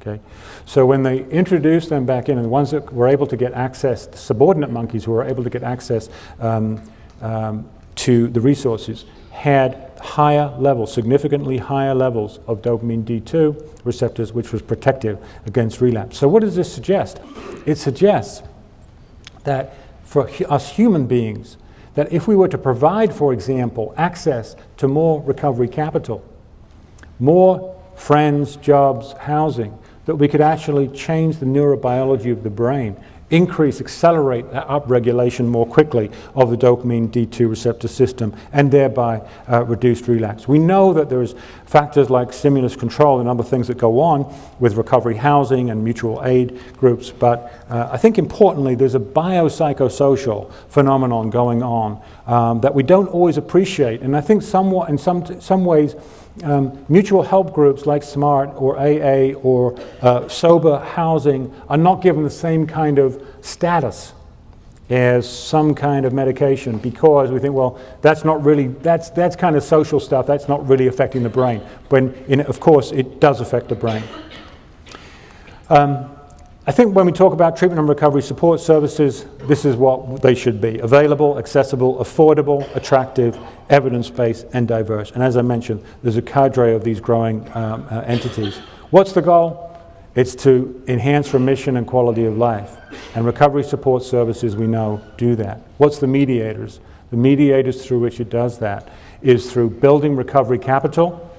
Okay? So when they introduced them back in, and the ones that were able to get access, the subordinate monkeys who were able to get access to the resources, had higher levels, significantly higher levels of dopamine D2 receptors, which was protective against relapse. So what does this suggest? It suggests that for us human beings, that if we were to provide, for example, access to more recovery capital, more friends, jobs, housing, that we could actually change the neurobiology of the brain, accelerate that upregulation more quickly of the dopamine D2 receptor system, and thereby reduce relapse. We know that there's factors like stimulus control and other things that go on with recovery housing and mutual aid groups, but I think importantly there's a biopsychosocial phenomenon going on that we don't always appreciate, and I think somewhat in some ways mutual help groups like SMART or AA or sober housing are not given the same kind of status as some kind of medication, because we think, well, that's not really, that's kind of social stuff, that's not really affecting the brain, when of course it does affect the brain. I think when we talk about treatment and recovery support services, this is what they should be: available, accessible, affordable, attractive, evidence-based, and diverse. And as I mentioned, there's a cadre of these growing entities. What's the goal? It's to enhance remission and quality of life. And recovery support services, we know, do that. What's the mediators? The mediators through which it does that is through building recovery capital,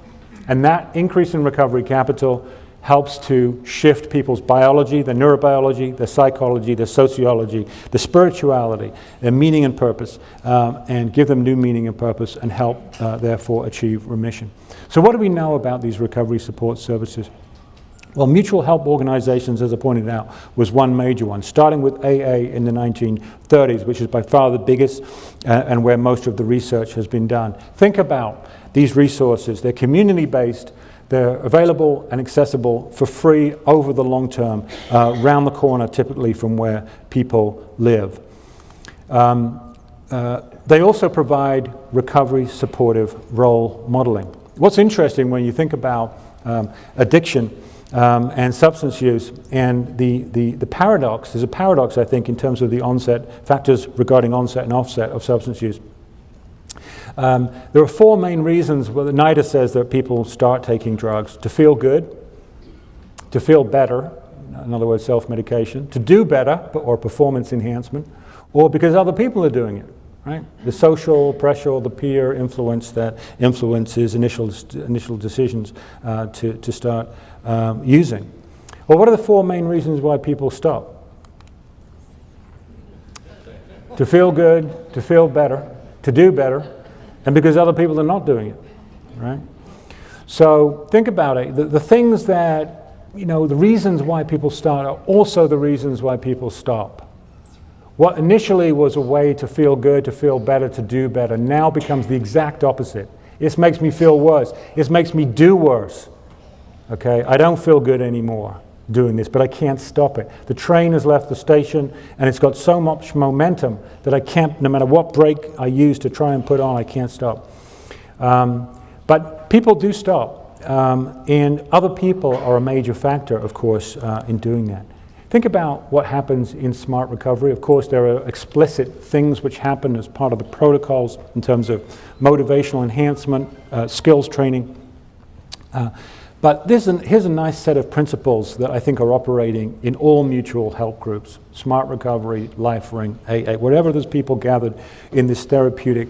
and that increase in recovery capital helps to shift people's biology, their neurobiology, their psychology, their sociology, their spirituality, their meaning and purpose, and give them new meaning and purpose, and help, therefore, achieve remission. So what do we know about these recovery support services? Well, mutual help organizations, as I pointed out, was one major one, starting with AA in the 1930s, which is by far the biggest and where most of the research has been done. Think about these resources. They're community-based. They're available and accessible for free over the long term, round the corner, typically from where people live. They also provide recovery supportive role modeling. What's interesting when you think about addiction and substance use, and the paradox, there's a paradox, I think, in terms of the onset factors regarding onset and offset of substance use. There are 4 main reasons where NIDA says that people start taking drugs: to feel good, to feel better, in other words, self-medication, to do better, or performance enhancement, or because other people are doing it, right? The social pressure or the peer influence that influences initial decisions to start using. Well, what are the 4 main reasons why people stop? To feel good, to feel better, to do better, and because other people are not doing it, right? So think about it. The things that, the reasons why people start are also the reasons why people stop. What initially was a way to feel good, to feel better, to do better, now becomes the exact opposite. This makes me feel worse. This makes me do worse. Okay? I don't feel good anymore doing this, but I can't stop it. The train has left the station and it's got so much momentum that I can't, no matter what brake I use to try and put on, I can't stop. But people do stop, and other people are a major factor, of course, in doing that. Think about what happens in smart recovery. Of course, there are explicit things which happen as part of the protocols in terms of motivational enhancement, skills training. But here's a nice set of principles that I think are operating in all mutual help groups: Smart Recovery, Life Ring, AA, whatever there's people gathered in this therapeutic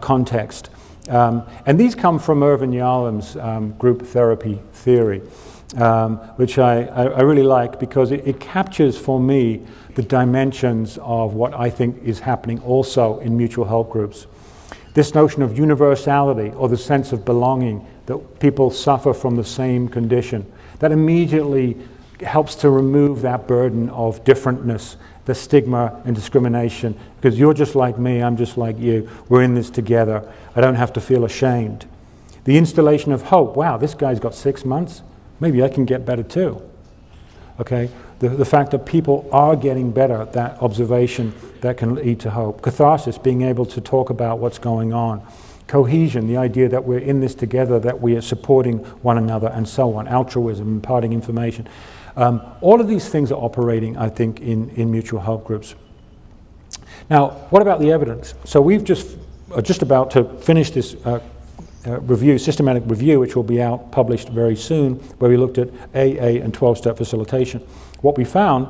context. And these come from Irvin Yalom's group therapy theory, which I really like because it captures for me the dimensions of what I think is happening also in mutual help groups. This notion of universality, or the sense of belonging, that people suffer from the same condition, that immediately helps to remove that burden of differentness, the stigma and discrimination, because you're just like me, I'm just like you, we're in this together, I don't have to feel ashamed. The installation of hope, wow, this guy's got 6 months, maybe I can get better too. Okay, the fact that people are getting better, that observation that can lead to hope. Catharsis, being able to talk about what's going on. Cohesion, the idea that we're in this together, that we are supporting one another, and so on. Altruism, imparting information. All of these things are operating, I think, in mutual help groups. Now, what about the evidence? So we've just about to finish this review, systematic review, which will be out, published very soon, where we looked at AA and 12-step facilitation. What we found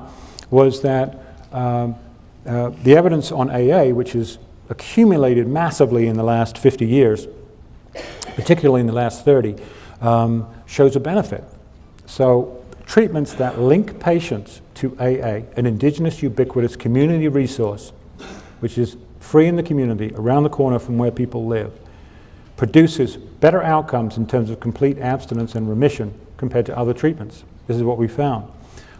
was that the evidence on AA, which is accumulated massively in the last 50 years, particularly in the last 30, shows a benefit. So treatments that link patients to AA, an indigenous ubiquitous community resource, which is free in the community, around the corner from where people live, produces better outcomes in terms of complete abstinence and remission compared to other treatments. This is what we found.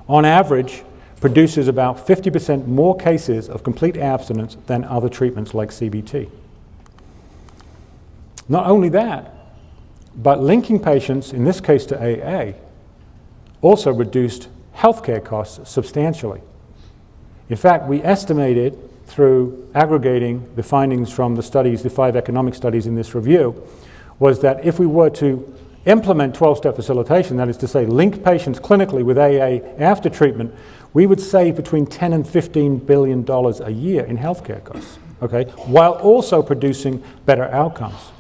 On average, produces about 50% more cases of complete abstinence than other treatments like CBT. Not only that, but linking patients, in this case to AA, also reduced healthcare costs substantially. In fact, we estimated through aggregating the findings from the studies, the 5 economic studies in this review, was that if we were to implement 12-step facilitation, that is to say link patients clinically with AA after treatment, we would save between $10 and $15 billion a year in healthcare costs, okay, while also producing better outcomes,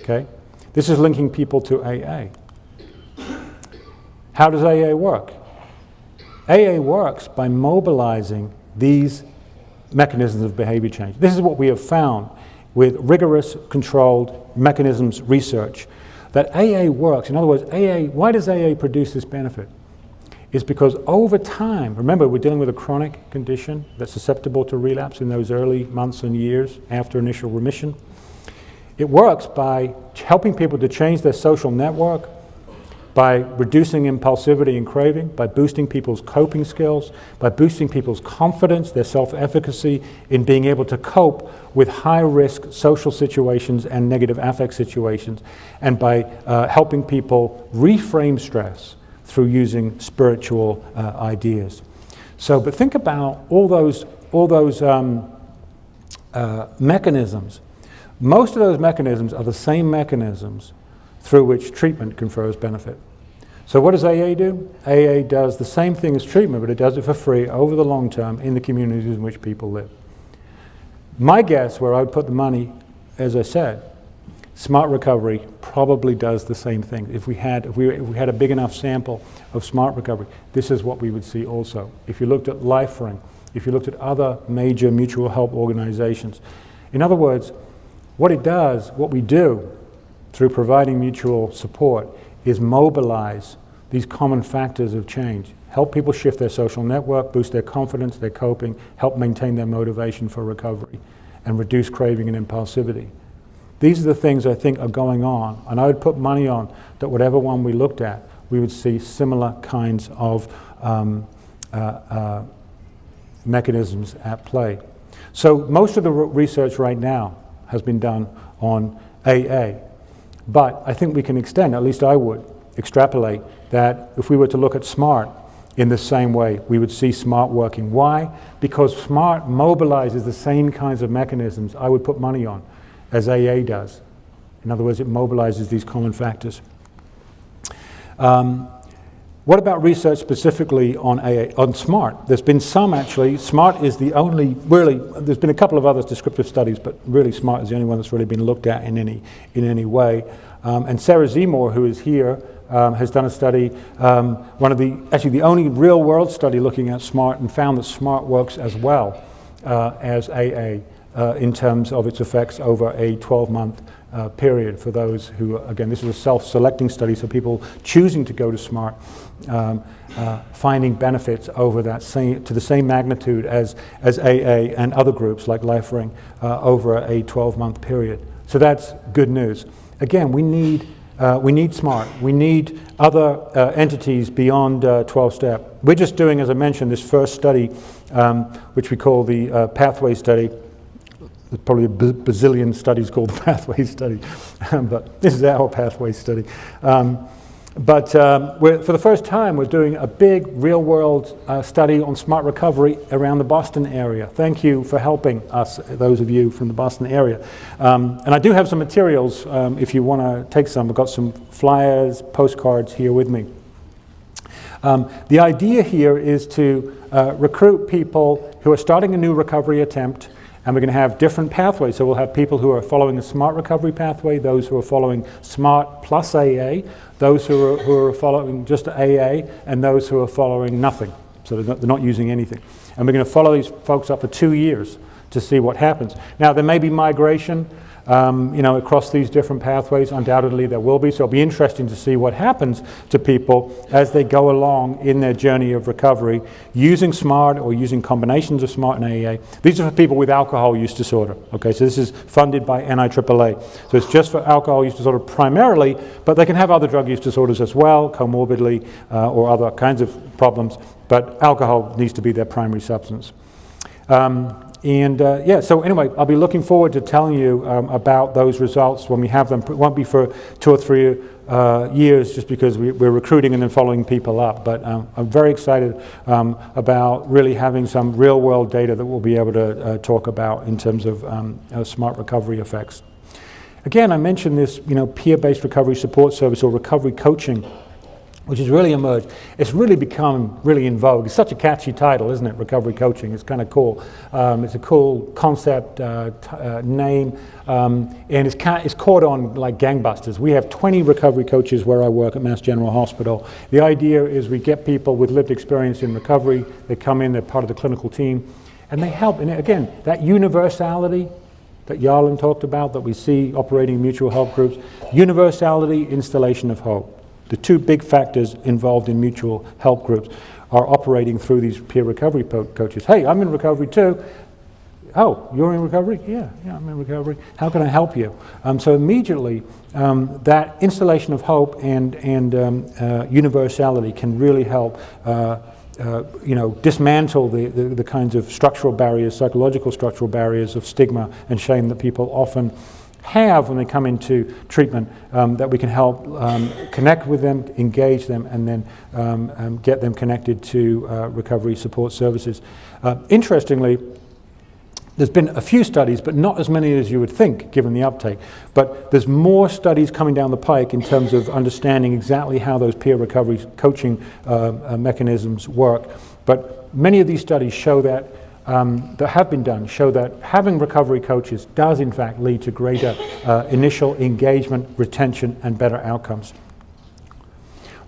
okay? This is linking people to AA. How does AA work? AA works by mobilizing these mechanisms of behavior change. This is what we have found with rigorous, controlled mechanisms research, that AA works. In other words, why does AA produce this benefit? It's because over time, remember, we're dealing with a chronic condition that's susceptible to relapse in those early months and years after initial remission. It works by helping people to change their social network, by reducing impulsivity and craving, by boosting people's coping skills, by boosting people's confidence, their self-efficacy in being able to cope with high-risk social situations and negative affect situations, and by helping people reframe stress through using spiritual ideas. So, but think about all those mechanisms. Most of those mechanisms are the same mechanisms through which treatment confers benefit. So what does AA do? AA does the same thing as treatment, but it does it for free over the long term in the communities in which people live. My guess, where I would put the money, as I said, Smart recovery probably does the same thing. If we had a big enough sample of smart recovery, this is what we would see also. If you looked at LifeRing, if you looked at other major mutual help organizations. In other words, what we do through providing mutual support is mobilize these common factors of change. Help people shift their social network, boost their confidence, their coping, help maintain their motivation for recovery, and reduce craving and impulsivity. These are the things I think are going on, and I would put money on that whatever one we looked at, we would see similar kinds of mechanisms at play. So most of the research right now has been done on AA, but I think we can extend, at least I would, extrapolate that if we were to look at SMART in the same way, we would see SMART working. Why? Because SMART mobilizes the same kinds of mechanisms I would put money on as AA does. In other words, it mobilizes these common factors. What about research specifically on AA, on SMART? There's been some actually. SMART is the only, really, there's been a couple of other descriptive studies, but really SMART is the only one that's really been looked at in any way. And Sarah Zemore, who is here, has done a study, actually the only real world study looking at SMART, and found that SMART works as well as AA in terms of its effects over a 12-month period for those who, again, this is a self-selecting study, so people choosing to go to SMART, finding benefits over that to the same magnitude as AA and other groups like LifeRing over a 12-month period. So that's good news. Again, we need SMART. We need other entities beyond 12-step. We're just doing, as I mentioned, this first study, which we call the Pathway Study. There's probably a bazillion studies called the Pathway Study, but this is our Pathway Study. For the first time, we're doing a big real-world study on smart recovery around the Boston area. Thank you for helping us, those of you from the Boston area. And I do have some materials if you want to take some. I've got some flyers, postcards here with me. The idea here is to recruit people who are starting a new recovery attempt, and we're going to have different pathways. So we'll have people who are following a SMART recovery pathway, those who are following SMART plus AA, those who are following just AA, and those who are following nothing. So they're not using anything. And we're going to follow these folks up for 2 years to see what happens. Now, there may be migration across these different pathways. Undoubtedly there will be, so it'll be interesting to see what happens to people as they go along in their journey of recovery using SMART or using combinations of SMART and AA. These are for people with alcohol use disorder. Okay, so this is funded by NIAAA. So it's just for alcohol use disorder primarily, but they can have other drug use disorders as well, comorbidly, or other kinds of problems, but alcohol needs to be their primary substance. So anyway, I'll be looking forward to telling you about those results when we have them. It won't be for 2 or 3 years just because we're recruiting and then following people up. But I'm very excited about really having some real world data that we'll be able to talk about in terms of smart recovery effects. Again, I mentioned this peer-based recovery support service or recovery coaching, which has really emerged. It's really become really in vogue. It's such a catchy title, isn't it? Recovery coaching. It's kind of cool. It's a cool concept, name, and it's caught on like gangbusters. We have 20 recovery coaches where I work at Mass General Hospital. The idea is we get people with lived experience in recovery. They come in, they're part of the clinical team, and they help. And again, that universality that Yarlin talked about, that we see operating in mutual help groups, universality, installation of hope. The 2 big factors involved in mutual help groups are operating through these peer recovery coaches. Hey, I'm in recovery too. Oh, you're in recovery? Yeah, I'm in recovery. How can I help you? So immediately, that installation of hope and universality can really help dismantle the kinds of structural barriers, psychological structural barriers of stigma and shame that people often have when they come into treatment, that we can help connect with them, engage them, and then get them connected to recovery support services. Interestingly, there's been a few studies, but not as many as you would think, given the uptake. But there's more studies coming down the pike in terms of understanding exactly how those peer recovery coaching mechanisms work. But many of these studies show that that have been done show that having recovery coaches does in fact lead to greater initial engagement, retention, and better outcomes.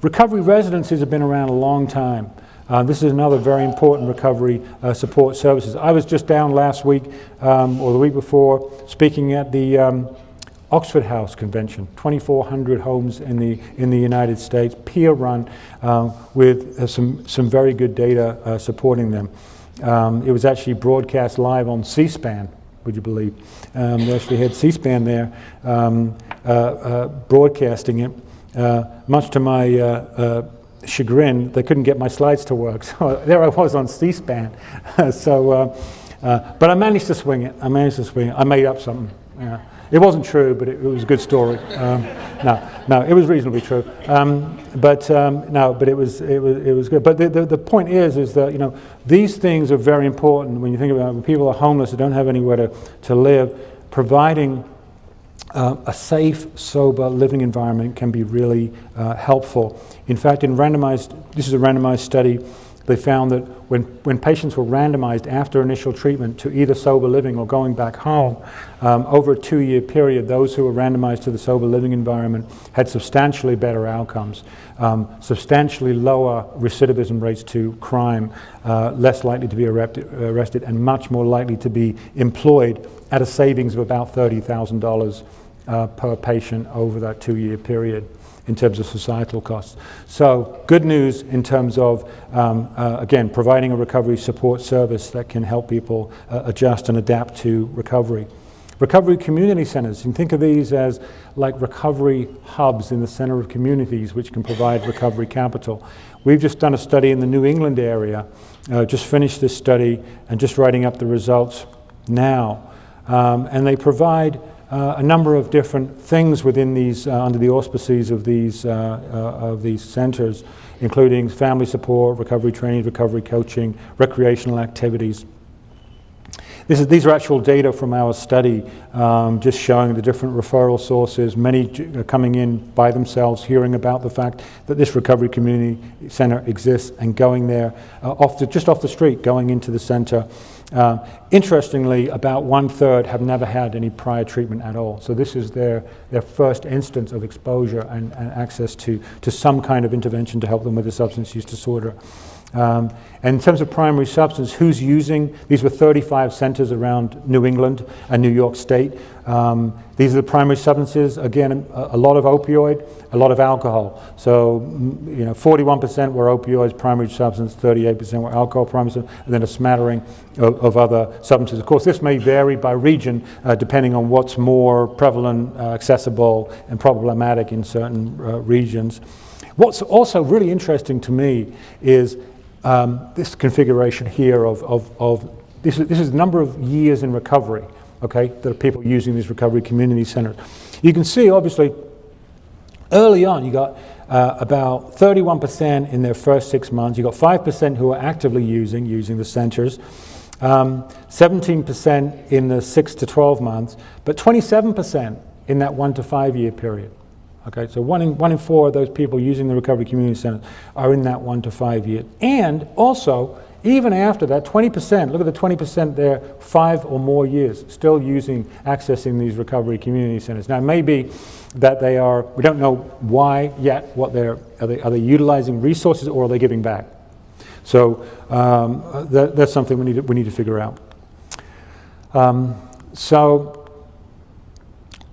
Recovery residencies have been around a long time. This is another very important recovery support services. I was just down last week or the week before speaking at the Oxford House Convention, 2,400 homes in the United States, peer-run, with some very good data supporting them. It was actually broadcast live on C-SPAN, would you believe? They actually had C-SPAN there broadcasting it. Much to my chagrin, they couldn't get my slides to work, so there I was on C-SPAN. But I managed to swing it. I made up something. Yeah. It wasn't true, but it was a good story. No, it was reasonably true. But it was good. But the point is that these things are very important when you think about it. When people are homeless and don't have anywhere to live, providing a safe, sober living environment can be really helpful. In fact, this is a randomized study. They found that when patients were randomized after initial treatment to either sober living or going back home, over a 2-year period, those who were randomized to the sober living environment had substantially better outcomes, substantially lower recidivism rates to crime, less likely to be arrested, and much more likely to be employed at a savings of about $30,000 per patient over that 2-year period in terms of societal costs. So good news in terms of, again, providing a recovery support service that can help people adjust and adapt to recovery. Recovery community centers, you can think of these as like recovery hubs in the center of communities which can provide recovery capital. We've just done a study in the New England area, just finished this study and just writing up the results now. And they provide a number of different things within these, under the auspices of these centers, including family support, recovery training, recovery coaching, recreational activities. These are actual data from our study, just showing the different referral sources, many coming in by themselves, hearing about the fact that this recovery community center exists and going there just off the street, going into the center. Interestingly, about 1/3 have never had any prior treatment at all. So this is their first instance of exposure and access to some kind of intervention to help them with a substance use disorder. And in terms of primary substance, who's using, these were 35 centers around New England and New York State. These are the primary substances, again, a lot of opioid, a lot of alcohol. So, 41% were opioids, primary substance, 38% were alcohol, primary substance, and then a smattering of other substances. Of course, this may vary by region, depending on what's more prevalent, accessible, and problematic in certain regions. What's also really interesting to me is this configuration here of this is the number of years in recovery, okay, that are people using these recovery community centers. You can see, obviously, early on, you got about 31% in their first 6 months. You got 5% who are actively using the centers, 17% in the 6 to 12 months, but 27% in that 1 to 5 year period. Okay, so one in 4 of those people using the recovery community centers are in that 1 to 5 years. And also, even after that, 20%, look at the 20% there, 5 or more years, still accessing these recovery community centers. Now, it may be that we don't know why yet, are they utilizing resources or are they giving back? So that's something we need to figure out.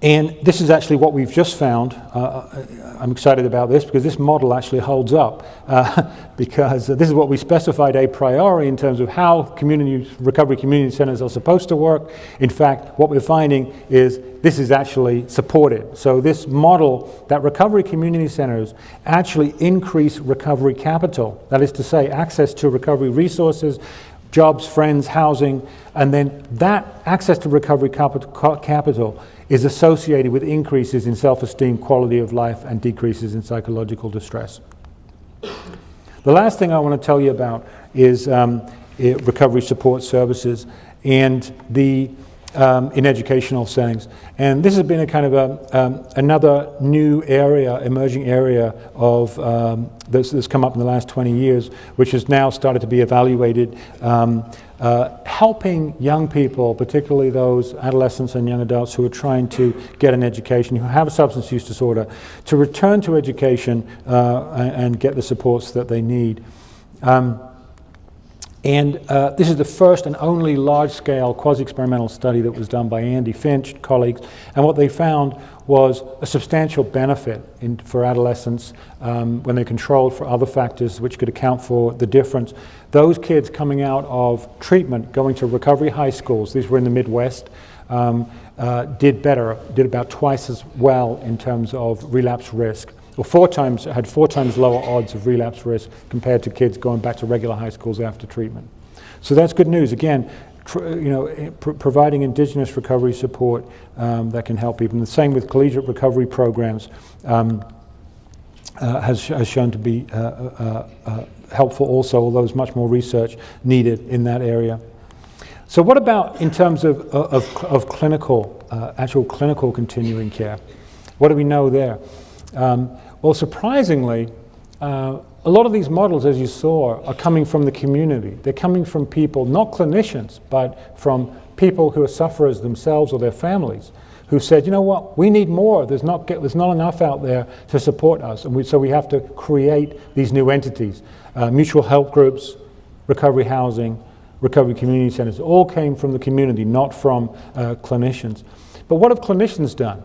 And this is actually what we've just found. I'm excited about this because this model actually holds up because this is what we specified a priori in terms of how recovery community centers are supposed to work. In fact, what we're finding is this is actually supported. So this model that recovery community centers actually increase recovery capital, that is to say access to recovery resources, jobs, friends, housing, and then that access to recovery capital is associated with increases in self-esteem, quality of life, and decreases in psychological distress. The last thing I want to tell you about is recovery support services. And in educational settings. And this has been a kind of another new area, emerging area of that's come up in the last 20 years, which has now started to be evaluated, helping young people, particularly those adolescents and young adults who are trying to get an education, who have a substance use disorder, to return to education and get the supports that they need. This is the first and only large-scale quasi-experimental study that was done by Andy Finch and colleagues, and what they found was a substantial benefit for adolescents when they controlled for other factors which could account for the difference. Those kids coming out of treatment, going to recovery high schools, these were in the Midwest, did better, did about twice as well in terms of relapse risk. Or had four times lower odds of relapse risk compared to kids going back to regular high schools after treatment. So that's good news. Again, providing indigenous recovery support that can help people. And the same with collegiate recovery programs has shown to be helpful also, although there's much more research needed in that area. So what about in terms of clinical, actual clinical continuing care? What do we know there? Well, surprisingly, a lot of these models, as you saw, are coming from the community. They're coming from people, not clinicians, but from people who are sufferers themselves or their families, who said, you know what, we need more. There's not enough out there to support us, and so we have to create these new entities. Mutual help groups, recovery housing, recovery community centers, all came from the community, not from clinicians. But what have clinicians done?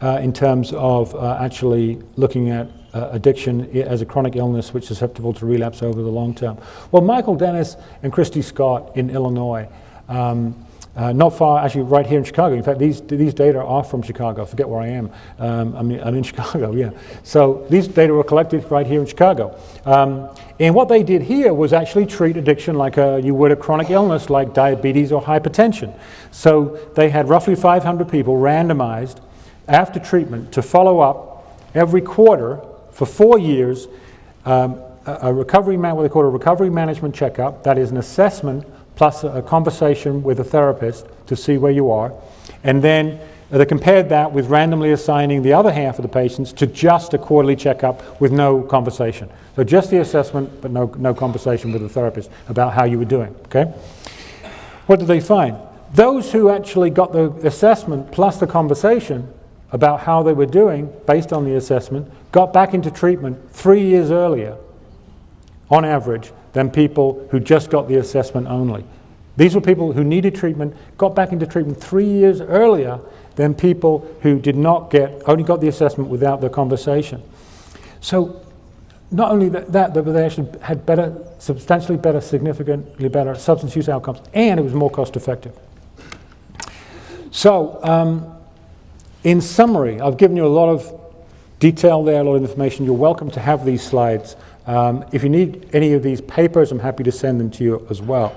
In terms of actually looking at addiction as a chronic illness which is susceptible to relapse over the long term. Well, Michael Dennis and Christy Scott in Illinois, not far, actually right here in Chicago. In fact, these data are from Chicago. I forget where I am. I'm in Chicago, yeah. So these data were collected right here in Chicago. And what they did here was actually treat addiction like you would a chronic illness like diabetes or hypertension. So they had roughly 500 people randomized after treatment to follow up every quarter for 4 years, what they call a recovery management checkup. That is an assessment plus a conversation with a therapist to see where you are. And then they compared that with randomly assigning the other half of the patients to just a quarterly checkup with no conversation. So just the assessment, but no conversation with the therapist about how you were doing, okay? What did they find? Those who actually got the assessment plus the conversation about how they were doing based on the assessment, got back into treatment 3 years earlier, on average, than people who just got the assessment only. These were people who needed treatment, got back into treatment 3 years earlier than people who did not only got the assessment without the conversation. So not only that, but they actually had substantially better, significantly better substance use outcomes, and it was more cost effective. So, in summary, I've given you a lot of detail there, a lot of information. You're welcome to have these slides. If you need any of these papers, I'm happy to send them to you as well.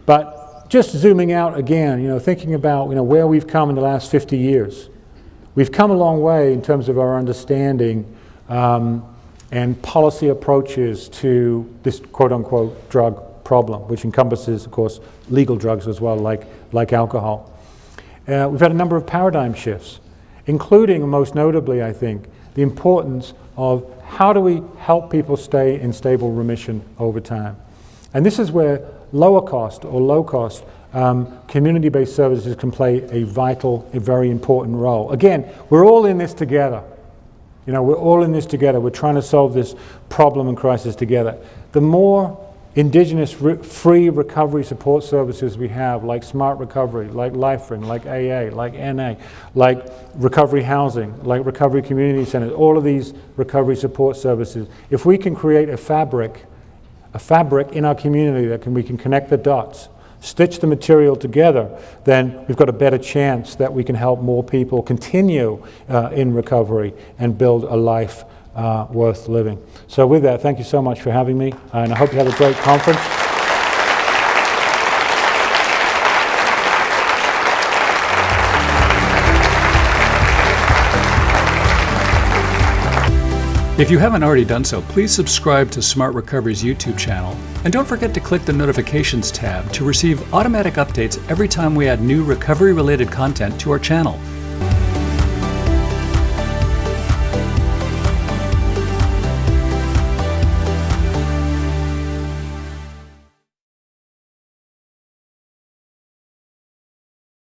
But just zooming out again, thinking about where we've come in the last 50 years. We've come a long way in terms of our understanding and policy approaches to this quote-unquote drug problem, which encompasses, of course, legal drugs as well, like alcohol. We've had a number of paradigm shifts, including, most notably, I think, the importance of how do we help people stay in stable remission over time. And this is where lower cost or low cost community-based services can play a very important role. Again, we're all in this together. We're all in this together. We're trying to solve this problem and crisis together. The more indigenous free recovery support services we have, like Smart Recovery, like Lifeline, like AA, like NA, like recovery housing, like recovery community centers, all of these recovery support services, if we can create a fabric in our community that we can connect the dots, stitch the material together, then we've got a better chance that we can help more people continue in recovery and build a life worth living. So with that, thank you so much for having me, and I hope you have a great conference. If you haven't already done so, please subscribe to Smart Recovery's YouTube channel, and don't forget to click the notifications tab to receive automatic updates every time we add new recovery-related content to our channel.